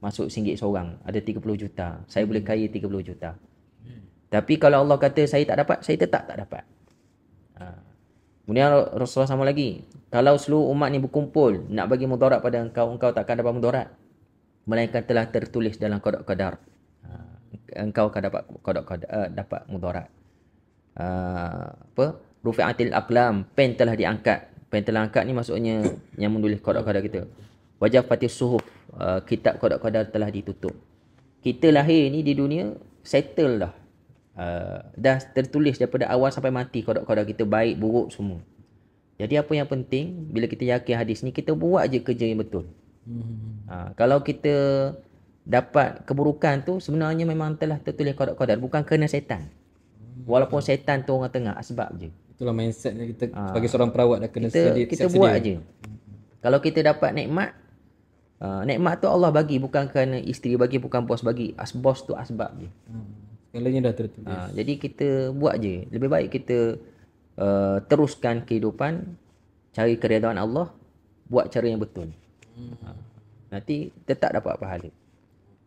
masuk RM1 seorang, ada 30 juta. Saya boleh kaya 30 juta. Tapi kalau Allah kata saya tak dapat, saya tetap tak dapat. Kemudian Rasulullah sama lagi, kalau seluruh umat ni berkumpul nak bagi mudarat pada engkau, engkau tak akan dapat mudarat melainkan telah tertulis dalam qada-qadar. Engkau akan dapat qada-qadar, dapat mudarat. Rufi'atil aqlam, pen telah diangkat. Pen telah angkat ni maksudnya yang menulis qada-qadar kita. Wajafatis suhuf, kitab qada-qadar telah ditutup. Kita lahir ni di dunia settle dah. Dah tertulis daripada awal sampai mati qada-qadar kita, baik buruk semua. Jadi apa yang penting bila kita yakin hadis ni, kita buat je kerja yang betul. Kalau kita dapat keburukan tu, sebenarnya memang telah tertulis qada-qadar, bukan kerana setan. Walaupun setan tu orang tengah, sebab je. Itulah mindsetnya kita sebagai seorang perawat dah kena kita buat je. Kalau kita dapat nikmat, nikmat tu Allah bagi, bukan kerana isteri bagi, bukan bos bagi. Bos tu asbab je. Segalanya dah tertulis. Jadi kita buat je. Lebih baik kita teruskan kehidupan, cari keredaan Allah, buat cara yang betul. Nanti tetap dapat pahala.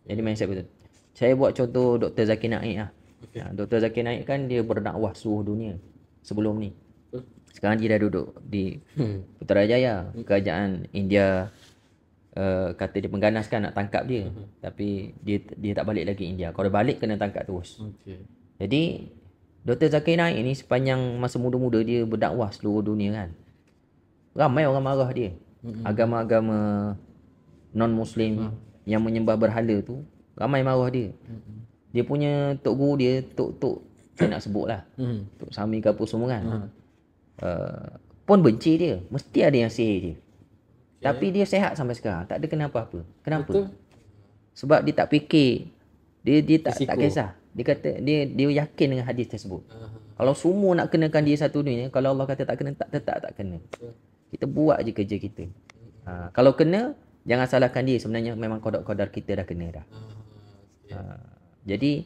Jadi mindset betul. Saya buat contoh Dr. Zakir Naik lah. Dr. Zakir Naik kan dia berdakwah seluruh dunia sebelum ni. Sekarang dia dah duduk di Putrajaya. Kerajaan India kata dia mengganaskan nak tangkap dia. Tapi dia tak balik lagi India. Kalau balik kena tangkap terus. Jadi Dr. Zakir Naik ni sepanjang masa muda-muda dia berdakwah seluruh dunia kan. Ramai orang marah dia. Agama-agama non-Muslim yang menyembah berhala tu, ramai marah dia. Dia punya tok guru dia, tok saya nak sebut lah, Tok Sami ke apa semua kan, pun benci dia. Mesti ada yang sihir dia. Tapi dia sihat sampai sekarang, tak ada kenapa apa. Kenapa? Betul. Sebab dia tak fikir, dia tak kisah. Dia kata dia yakin dengan hadis tersebut. Kalau semua nak kenakan dia satu dunia, kalau Allah kata tak kena, tetap tak kena. Kita buat je kerja kita. Kalau kena, jangan salahkan dia. Sebenarnya memang qada-qadar kita dah kena dah. Jadi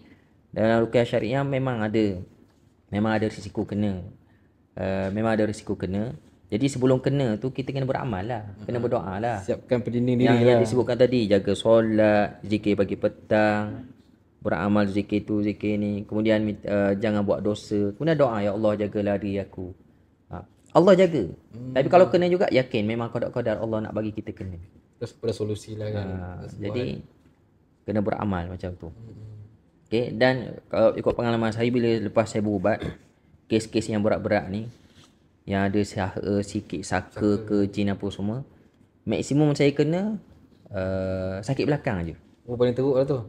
dalam ruqyah syariah memang ada risiko kena. Memang ada risiko kena. Jadi sebelum kena tu kita kena beramal lah. Kena berdoa lah. Siapkan pendinding diri yang disebutkan tadi. Jaga solat, zikir pagi petang, beramal zikir tu, zikir ni. Kemudian jangan buat dosa. Kemudian doa, ya Allah jagalah diri aku. Allah jaga. Tapi kalau kena juga, yakin memang qada-qadar Allah nak bagi kita kena. Terus pada solusi lah kan. Jadi kena beramal macam tu. Okay, dan kalau ikut pengalaman saya bila lepas saya berubat, kes-kes yang berat-berat ni, yang ada sikit saka ke jin apa semua, maksimum saya kena sakit belakang je. Paling teruk lah tu.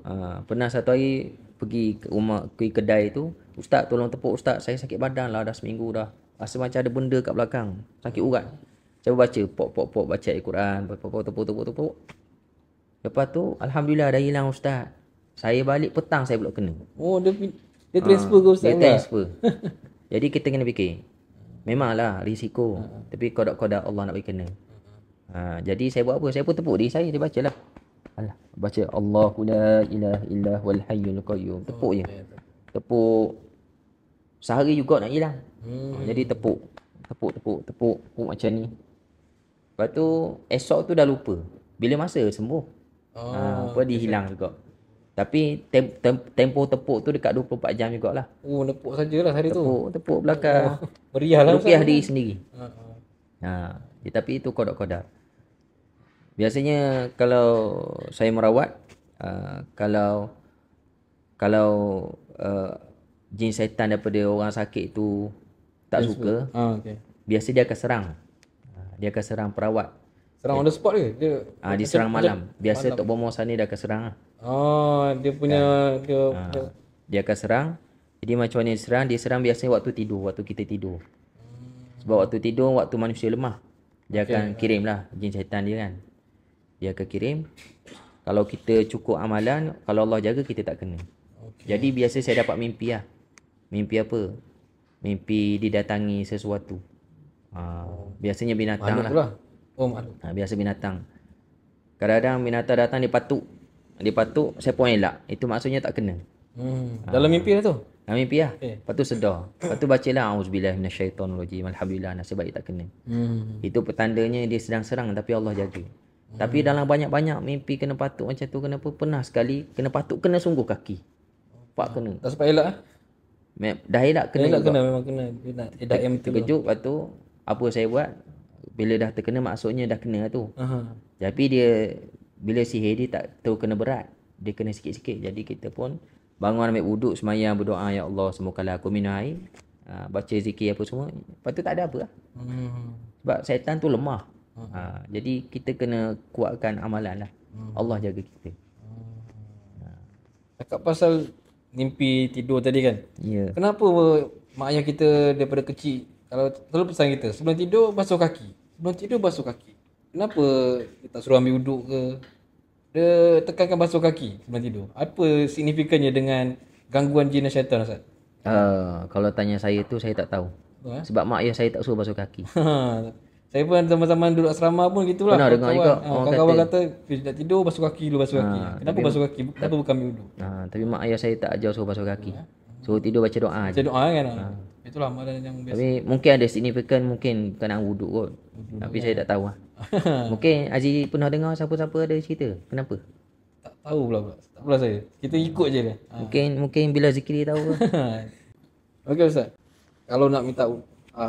Pernah satu hari pergi kedai tu, ustaz tolong tepuk ustaz, saya sakit badan lah dah seminggu dah. Rasa macam ada benda kat belakang, sakit urat. Saya baca pok baca Al-Quran, tepuk. Lepas tu alhamdulillah dah hilang ustaz. Saya balik petang saya pula kena. Oh, dia transfer ke ustaz? Dia transfer. Jadi kita kena fikir. Memanglah risiko, tapi qada-qadar Allah nak bagi kena. Jadi saya buat apa? Saya pun tepuk diri saya, dia bacalah. Allah, baca Allahu la ilaha illa huwal hayyul qayyum. Tepuk je. Tepuk sehari juga nak hilang. Jadi tepuk macam ni. Lepas tu esok tu dah lupa. Bila masa sembuh. Dia hilang juga. Tapi tempoh tepuk tu dekat 24 jam jugalah. Oh, tepuk sajalah hari tu. Tepuk belakang. Meriahlah ruqyah diri sendiri. Tapi itu qada-qadar. Biasanya kalau saya merawat, kalau jin syaitan daripada orang sakit tu tak suka, Okey. biasa dia akan serang. Dia akan serang perawat. Serang on the spot ke? Dia Diserang malam. Biasa Tok Bomo sana dia akan serang lah. dia punya Dia akan serang. Jadi macam mana dia serang? Dia serang biasanya waktu tidur, waktu kita tidur. Sebab waktu tidur, waktu manusia lemah. Dia akan kirim lah jin syaitan dia kan. Dia akan kirim. Kalau kita cukup amalan, kalau Allah jaga kita tak kena. Jadi biasa saya dapat mimpi lah. Mimpi apa? Mimpi didatangi sesuatu. Biasanya binatang makhluk lah. pula. Oh, makhluk. Biasa binatang. Kadang-kadang binatang datang dia patuk. Dia patuk, saya pun elak. Itu maksudnya tak kena. Dalam mimpi lah tu. Dalam mimpi lah. Lepas tu sedar. Lepas tu bacalah A'udzubillah minasyaitonirrajim. Alhamdulillah nasib baik tak kena. Itu petandanya dia sedang serang tapi Allah jaga. Tapi dalam banyak-banyak mimpi kena patuk macam tu, kenapa pernah sekali kena patuk kena sungguh kaki. Pak kena. Tak sempat elak Dah elak kena. elak juga. kena, memang kena. Dia nak edak yang betul. Terkejut, lepas tu apa saya buat? Bila dah terkena maksudnya dah kena tu. Tapi dia bila sihir dia tak tahu kena berat. Dia kena sikit-sikit. Jadi kita pun bangun ambil wuduk, semayang, berdoa, ya Allah semogalah aku minum air. Baca zikir apa semua. Lepas tu tak ada apa lah. Sebab syaitan tu lemah. Jadi kita kena kuatkan amalan lah. Allah jaga kita. Cakap pasal mimpi tidur tadi kan. Ya. Kenapa mak ayah kita daripada kecil kalau selalu pesan kita sebelum tidur basuh kaki. Sebelum tidur basuh kaki. Kenapa dia tak suruh ambil wuduk ke? Dia tekankan basuh kaki sebelum tidur. Apa signifikannya dengan gangguan jin dan syaitan, Ustaz? Kalau tanya saya tu saya tak tahu. Sebab mak ayah saya tak suruh basuh kaki. Saya pun zaman-zaman duduk asrama pun gitulah. Pernah dengar juga orang kawan-kawan kata nak tidur basuh kaki dulu, basuh kaki. Kenapa basuh kaki? Kenapa bukan ambil wuduk? Tapi mak ayah saya tak ajar suruh basuh kaki. Suruh tidur baca doa Baca je. doa kan. Itulah amalan yang biasa. Tapi mungkin ada signifikan, mungkin kena wuduk kot. Tapi saya tak tahu lah. Mungkin Haji pernah dengar siapa-siapa ada cerita. Kenapa? Tak tahu pula. Tak pula saya. Kita ikut je dia. Mungkin bila zikir tahu lah. Okey Ustaz. Kalau nak minta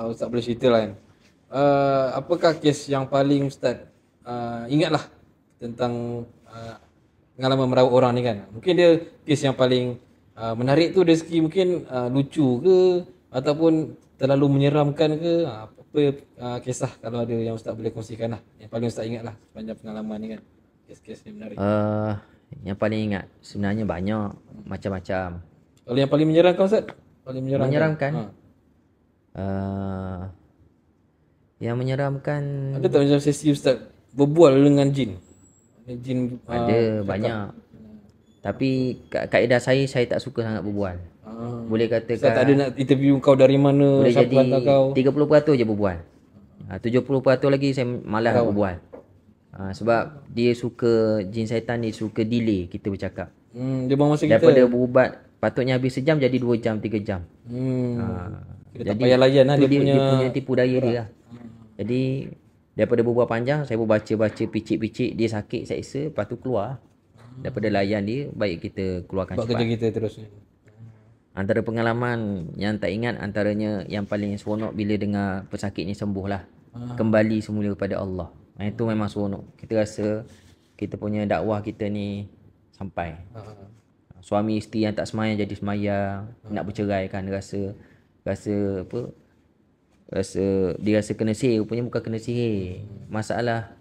Ustaz boleh cerita lah kan. Apakah kes yang paling Ustaz ingatlah tentang pengalaman merawat orang ni kan. Mungkin dia kes yang paling menarik tu dari segi mungkin lucu ke ataupun terlalu menyeramkan ke. Apa kisah kalau ada yang Ustaz boleh kongsikan lah. Yang paling Ustaz ingat lah sepanjang pengalaman ni kan. Kes-kes yang menarik. Yang paling ingat sebenarnya banyak macam-macam. Kalau yang paling menyeramkan Ustaz? Paling Menyeramkan? Yang menyeramkan ada tak macam sesi Ustaz berbual dengan jin? Jin ada banyak. Tapi kaedah saya tak suka sangat berbual. Boleh katakan Ustaz tak ada nak interview kau dari mana, boleh siapa jadi hantar kau. 30% je berbual. 70% lagi saya malas nak berbual. Sebab dia suka, jin syaitan ni suka delay kita bercakap. Dia buang masa kita. Daripada berubat patutnya habis sejam jadi 2 jam 3 jam. Kita tak payah layan lah dia punya tipu daya dia lah. Jadi daripada berbual panjang saya pun baca-baca picit-picit, dia sakit seksa, lepas tu keluar. Daripada layan dia baik kita keluarkan buat cepat. kerja kita terus. Antara pengalaman yang tak ingat, antaranya yang paling seronok bila dengar pesakit ni sembuh lah. Kembali semula kepada Allah. Itu memang seronok. Kita rasa kita punya dakwah kita ni sampai. Suami isteri yang tak semayang jadi semayang, nak bercerai kan, rasa apa? Dia rasa kena sihir, rupanya bukan kena sihir. Masalah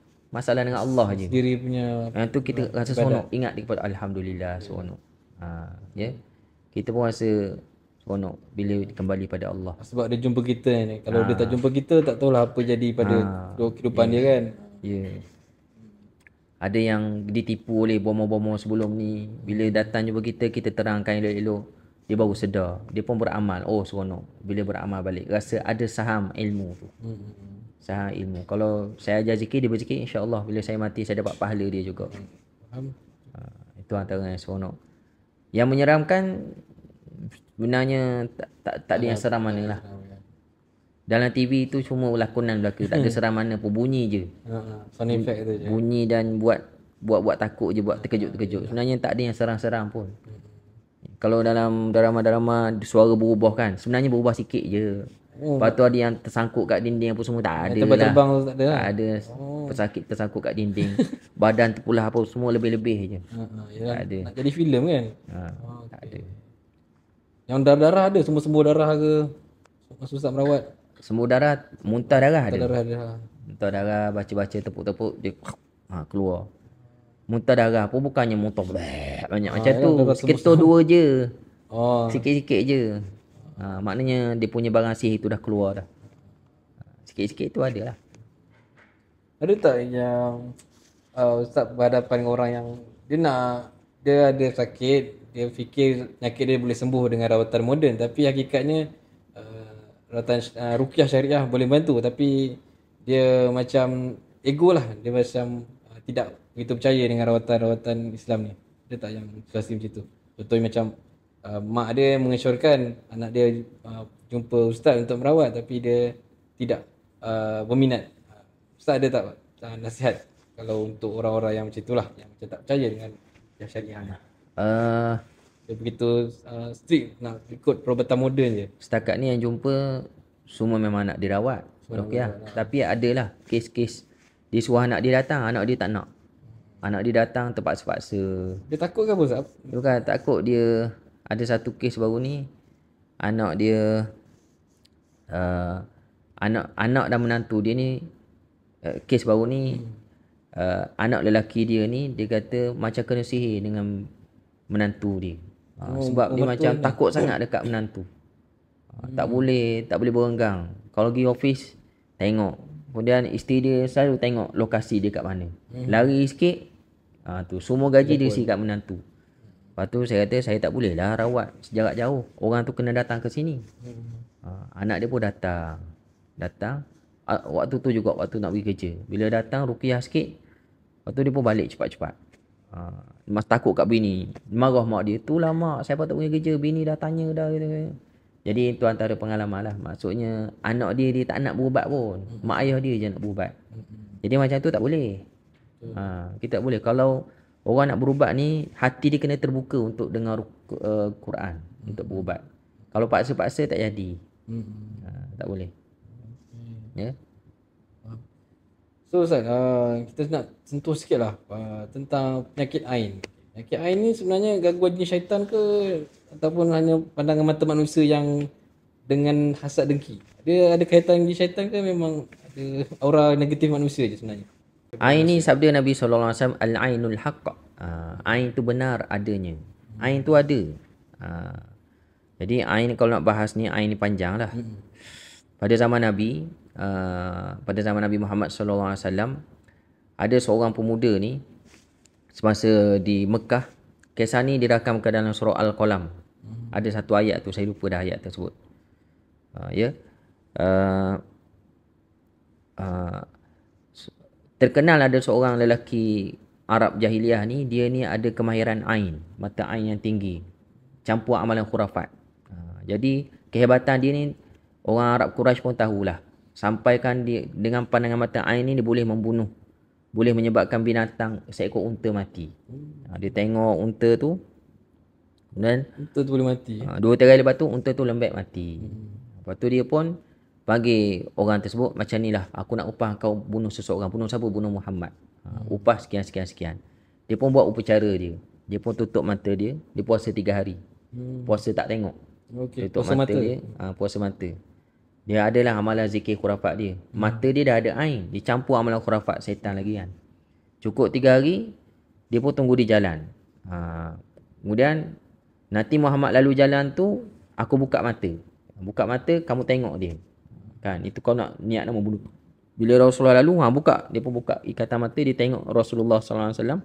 dengan Allah je. Diri punya. Yang tu kita rasa seronok, ingat kepada alhamdulillah seronok. Ya. Kita pun rasa seronok bila kembali pada Allah. Sebab dia jumpa kita ni. Kalau dia tak jumpa kita, tak tahulah apa jadi pada kehidupan dia kan. Ya. Ada yang ditipu oleh bomo-bomo sebelum ni. Bila datang jumpa kita, kita terangkan elok-elok, dia baru sedar. Dia pun beramal. Oh seronok. Bila beramal balik, rasa ada saham ilmu tu. Saham ilmu. Kalau saya ajar zikir, dia berzikir, insya-Allah bila saya mati saya dapat pahala dia juga. Itu antara yang seronok. Yang menyeramkan sebenarnya tak ada yang seram mana lah. Dalam TV tu cuma lakonan belaka, tak ada seram mana pun, bunyi je. Sound effect tu je. Bunyi dan buat takut je, buat terkejut-terkejut. Sebenarnya tak ada yang seram-seram pun. Kalau dalam drama-drama suara berubah kan, sebenarnya berubah sikit je. Lepas tu ada yang tersangkut kat dinding apa semua, tak ada lah. Terbang tu tak ada lah. Tak ada. Pesakit tersangkut kat dinding. Badan terpulah apa semua lebih-lebih je. Yalah, Tak ada. nak jadi filem kan. Tak ada. Yang darah-darah ada, sembuh-sembuh darah ke? Susah merawat. Sembuh darah, muntah darah ada. Darah-darah. Muntah darah, baca-baca tepuk-tepuk dia keluar. Muntah darah pun bukannya muntah banyak macam tu. darah Seketul dua je. Oh, Sikit-sikit je. Maknanya dia punya barang sihir tu dah keluar dah. Sikit-sikit tu ada lah. ada tak yang Ustaz berhadapan dengan orang yang dia ada sakit, dia fikir penyakit dia boleh sembuh dengan rawatan moden, tapi hakikatnya rawatan ruqyah syariah boleh bantu, tapi dia macam ego lah, dia macam tidak begitu percaya dengan rawatan-rawatan Islam ni. Ada tak yang situasi macam tu? Contohnya macam mak dia mengesyorkan anak dia jumpa ustaz untuk merawat, tapi dia tidak berminat. Ustaz ada tak nasihat kalau untuk orang-orang yang macam itulah, yang macam tak percaya dengan yang syariah ni? Dia begitu strict nak ikut perubatan moden je. Setakat ni yang jumpa semua memang nak dirawat. Tapi adalah kes-kes dia suruh anak dia datang, anak dia tak nak. Anak dia datang terpaksa-paksa. Dia takut ke apa Ustaz? Bukan takut dia. Ada satu kes baru ni, anak dia anak dan menantu dia ni, kes baru ni, anak lelaki dia ni, dia kata macam kena sihir dengan menantu dia. Sebab dia macam takut sangat dekat menantu. Tak boleh berenggang. Kalau pergi office tengok. Kemudian isteri dia selalu tengok lokasi dia kat mana. Lari sikit, tu semua gaji dia isi kat menantu. Lepas tu saya kata saya tak boleh lah rawat sejarak jauh. Orang tu kena datang ke sini. Anak dia pun datang. Waktu tu juga waktu nak pergi kerja. Bila datang ruqyah sikit, lepas tu dia pun balik cepat-cepat. Mas takut kat bini. Marah mak dia. Tu lah mak, saya patut pergi kerja. Bini dah tanya dah. Jadi itu antara pengalaman lah. Maksudnya anak dia tak nak berubat pun. Mak ayah dia je nak berubat. Jadi macam tu tak boleh. Kita tak boleh. Kalau orang nak berubat ni, hati dia kena terbuka untuk dengar Quran. Untuk berubat. Kalau paksa-paksa tak jadi. Tak boleh. Ya. So Ustaz, kita nak sentuh sikit lah tentang penyakit ain. Penyakit ain ni sebenarnya gangguan jin syaitan ke, ataupun hanya pandangan mata manusia yang dengan hasad dengki? Dia ada kaitan jin syaitan ke memang ada aura negatif manusia je sebenarnya? Ain ni sabda Nabi SAW, al-ainul haqq. Ain tu benar adanya. Ain tu ada. Jadi ain kalau nak bahas ni, ain ni panjang lah. Pada zaman Nabi, pada zaman Nabi Muhammad SAW, ada seorang pemuda ni, semasa di Mekah, kisah ni dirakamkan dalam surah Al-Qalam. Ada satu ayat tu, saya lupa dah ayat tersebut. Terkenal ada seorang lelaki Arab jahiliah ni, dia ni ada kemahiran ain, mata ain yang tinggi, campur amalan khurafat. Jadi kehebatan dia ni orang Arab Quraisy pun tahulah. Sampaikan dia dengan pandangan mata ain ni dia boleh membunuh, boleh menyebabkan binatang seekor unta mati. Dia tengok unta tu, dan unta tu boleh mati. 2-3 kali lepas tu unta tu lembek mati. Lepas tu dia pun bagi orang tersebut macam ni lah, aku nak upah kau bunuh seseorang. Bunuh siapa? Bunuh Muhammad. Upah sekian. Dia pun buat upacara dia. Dia pun tutup mata dia. Dia puasa 3 hari. Puasa tak tengok. Tutup puasa mata dia. Puasa mata. Dia adalah amalan zikir khurafat dia. Mata dia dah ada ain. Dia campur amalan khurafat setan lagi kan. Cukup 3 hari. Dia pun tunggu di jalan. Kemudian nanti Muhammad lalu jalan tu, aku buka mata. Buka mata, kamu tengok dia. Kan, itu kau nak niat nak membunuh. Bila Rasulullah lalu, buka. Dia pun buka ikatan mata, dia tengok Rasulullah SAW.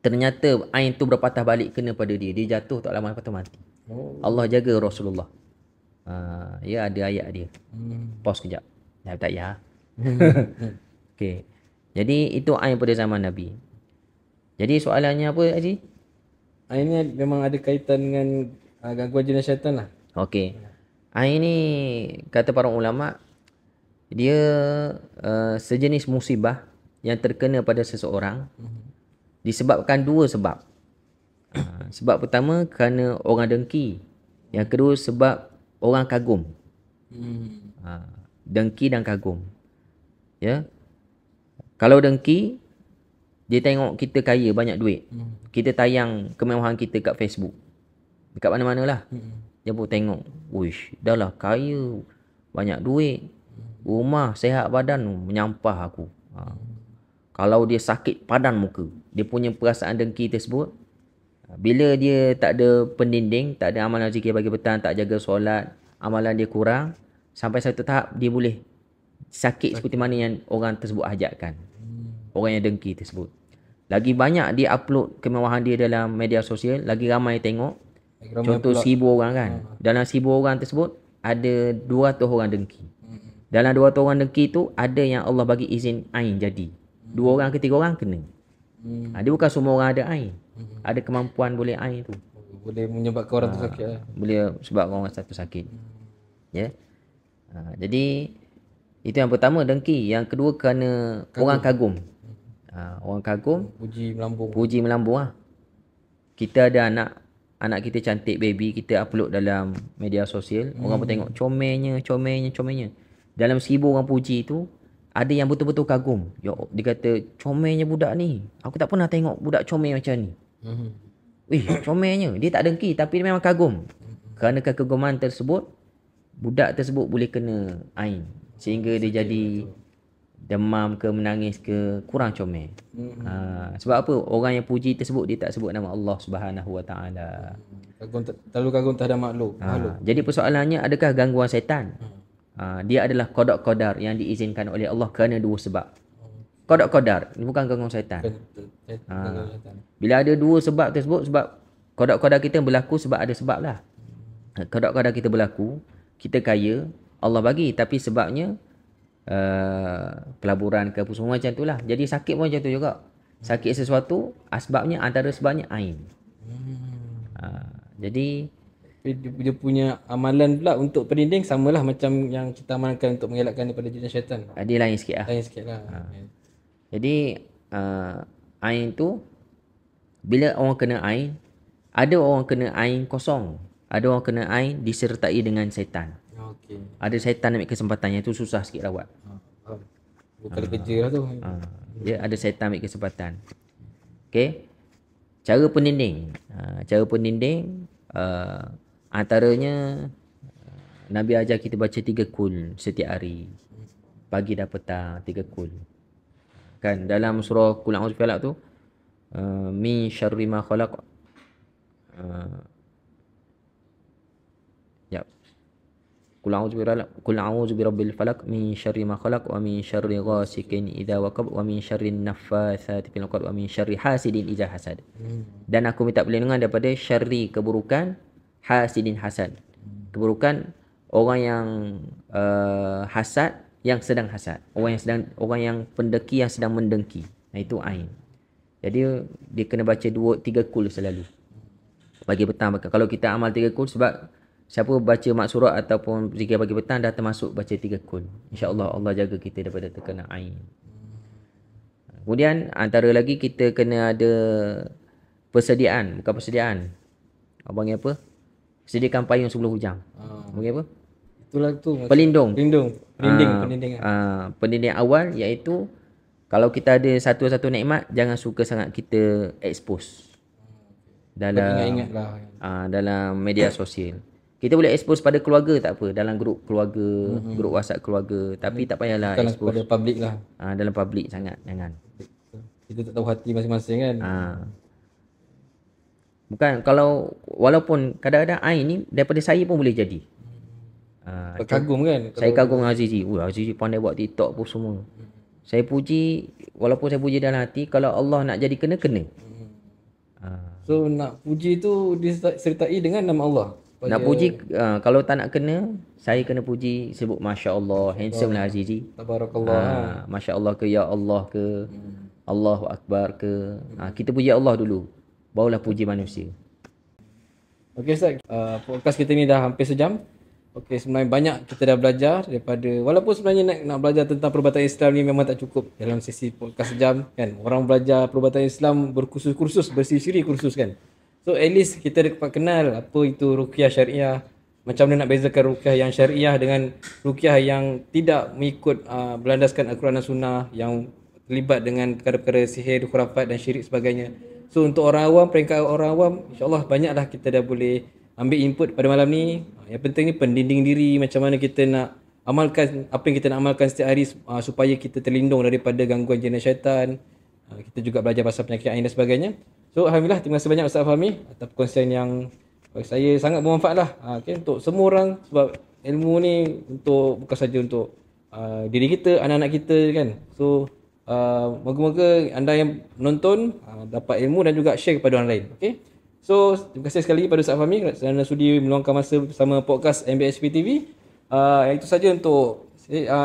Ternyata ain tu berpatah balik kena pada dia. Dia jatuh tak lama lepas tu mati. Allah jaga Rasulullah. Ya, ada ayat dia. Pause kejap. Tak ya. Okey. Jadi itu ain pada zaman Nabi. Jadi soalannya apa Haji? Ain ni memang ada kaitan dengan gangguan jin dan syaitan lah. Okey. Ain ni kata para ulama, dia sejenis musibah yang terkena pada seseorang disebabkan 2 sebab. Sebab pertama kerana orang dengki. Yang kedua sebab orang kagum. Dengki dan kagum. Ya. Kalau dengki, dia tengok kita kaya, banyak duit. Kita tayang kemewahan kita kat Facebook. Dekat mana-mana lah. Dia pun tengok, wish, dah lah kaya, banyak duit, rumah, sehat badan, menyampah aku. Kalau dia sakit padan muka, dia punya perasaan dengki tersebut, bila dia tak ada pendinding, tak ada amalan zikir pagi petang, tak jaga solat, amalan dia kurang, sampai satu tahap dia boleh sakit seperti mana yang orang tersebut hajatkan. Orang yang dengki tersebut. Lagi banyak dia upload kemewahan dia dalam media sosial, lagi ramai tengok. Contoh 1,000 orang kan. Dalam 1,000 orang tersebut ada 200 orang dengki. Dalam 200 orang dengki tu ada yang Allah bagi izin ain jadi. 2 orang ke 3 orang kena. Dia bukan semua orang ada ain. Ada kemampuan boleh ain tu. Boleh menyebabkan orang tu sakit lah. Boleh sebabkan orang satu sakit. Ya. Jadi itu yang pertama dengki. Yang kedua kerana orang kagum. Orang kagum, puji melambung lah. Kita ada anak kita cantik baby, kita upload dalam media sosial, orang pun tengok comelnya. Dalam 1,000 orang puji tu, ada yang betul-betul kagum. Dia kata, comelnya budak ni. Aku tak pernah tengok budak comel macam ni. Wih, comelnya. Dia tak dengki tapi dia memang kagum. Kerana kekaguman tersebut, budak tersebut boleh kena ain. Sehingga dia jadi demam ke, menangis ke, kurang comel. Sebab apa? Orang yang puji tersebut dia tak sebut nama Allah Subhanahu Wa Taala. Terlalu kagum terhadap makhluk. Jadi persoalannya, adakah gangguan syaitan? Dia adalah qada' yang diizinkan oleh Allah kerana 2 sebab. Qada' ini bukan gangguan syaitan. Bila ada 2 sebab tersebut, sebab qada' kita berlaku sebab ada sebab lah. Qada' kita berlaku, kita kaya, Allah bagi, tapi sebabnya pelaburan ke apa semua macam tu lah. Jadi sakit pun macam tu juga. Sakit sesuatu, asbabnya, antara sebabnya ain. Jadi dia punya amalan pula untuk pendinding samalah macam yang kita amalkan untuk mengelakkan daripada jin syaitan. Dia lain sikit lah. Jadi ain tu, bila orang kena ain, ada orang kena ain kosong, ada orang kena ain disertai dengan syaitan. Ada syaitan ambil kesempatan, yang tu susah sikit rawat. Bukan kerja lah tu. Dia ada syaitan ambil kesempatan. Okey. Cara pendinding. Antaranya Nabi ajar kita baca 3 kul setiap hari. Pagi dan petang 3 kul. Kan dalam surah Qul a'udzu falaq tu, min syarri ma khalaq. Qul a'udzu birabbil falaq min syarri ma khalaq wa min syarri ghasikin idza waqab wa min syarri naffatsati fil 'uqad wa min syarri hasidin idza hasad. Dan aku minta perlindungan daripada syarri keburukan hasidin hasad. Keburukan orang yang hasad, yang sedang hasad. Orang yang pendengki yang sedang mendengki. Itu ain. Jadi dia kena baca 3 kul selalu. Pagi petang. Kalau kita amal 3 kul, sebab siapa baca maksurat ataupun zikir pagi petang dah termasuk baca 3 kul. InsyaAllah Allah jaga kita daripada terkena ain. Kemudian antara lagi kita kena ada persediaan. Bukan persediaan. Abang apa? Sediakan payung sebelum hujang. Abang apa? Itulah tu. Pelindung. Pendinding. Pendinding awal iaitu kalau kita ada satu-satu nikmat, jangan suka sangat kita expose. Dalam media sosial. Kita boleh expose pada keluarga tak apa, dalam grup keluarga, grup WhatsApp keluarga, tapi tak payahlah bukan expose pada public lah. Dalam public sangat jangan. Kita tak tahu hati masing-masing kan. Bukan, kalau walaupun kadang-kadang ain ni daripada saya pun boleh jadi. Kagum kan. Saya kagum dengan Azizi. Azizi pandai buat TikTok pun semua. Saya puji, walaupun saya puji dalam hati, kalau Allah nak jadi kena. So nak puji tu disertai dengan nama Allah. Nak puji, kalau tak nak kena, saya kena puji, sebut Masya Allah, handsome lah Azizi. Tabarakallah. Masya Allah ke, Ya Allah ke, Allahu Akbar ke. Kita puji Allah dulu, barulah puji manusia. Okey Ustaz, podcast kita ni dah hampir sejam. Okey, sebenarnya banyak kita dah belajar daripada, walaupun sebenarnya nak belajar tentang perubatan Islam ni memang tak cukup dalam sesi podcast sejam kan. Orang belajar perubatan Islam berkursus-kursus, bersiri-siri kursus kan. So at least kita dapat kenal apa itu ruqyah syariah, macam mana nak bezakan ruqyah yang syariah dengan ruqyah yang tidak mengikut berlandaskan Al-Quran dan Sunnah, yang terlibat dengan perkara-perkara sihir, khurafat dan syirik sebagainya. So untuk orang awam, peringkat orang awam, insyaAllah banyaklah kita dah boleh ambil input pada malam ni. Yang penting ni pendinding diri, macam mana kita nak amalkan apa yang kita nak amalkan setiap hari supaya kita terlindung daripada gangguan jin dan syaitan. Kita juga belajar pasal penyakit ain dan sebagainya. So alhamdulillah, terima kasih banyak Ustaz Fahmi atas perkongsian yang bagi saya sangat bermanfaat lah. Okay, untuk semua orang, sebab ilmu ni bukan saja untuk diri kita, anak-anak kita kan. So moga-moga anda yang menonton dapat ilmu dan juga share kepada orang lain. Okay. So terima kasih sekali kepada Ustaz Fahmi kerana sudi meluangkan masa bersama podcast MBSP TV. Itu saja untuk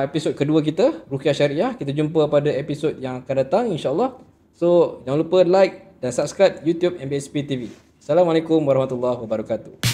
episod kedua kita, Ruqyah Syariah. Kita jumpa pada episod yang akan datang insya-Allah. So jangan lupa like dan subscribe YouTube MBSP TV. Assalamualaikum warahmatullahi wabarakatuh.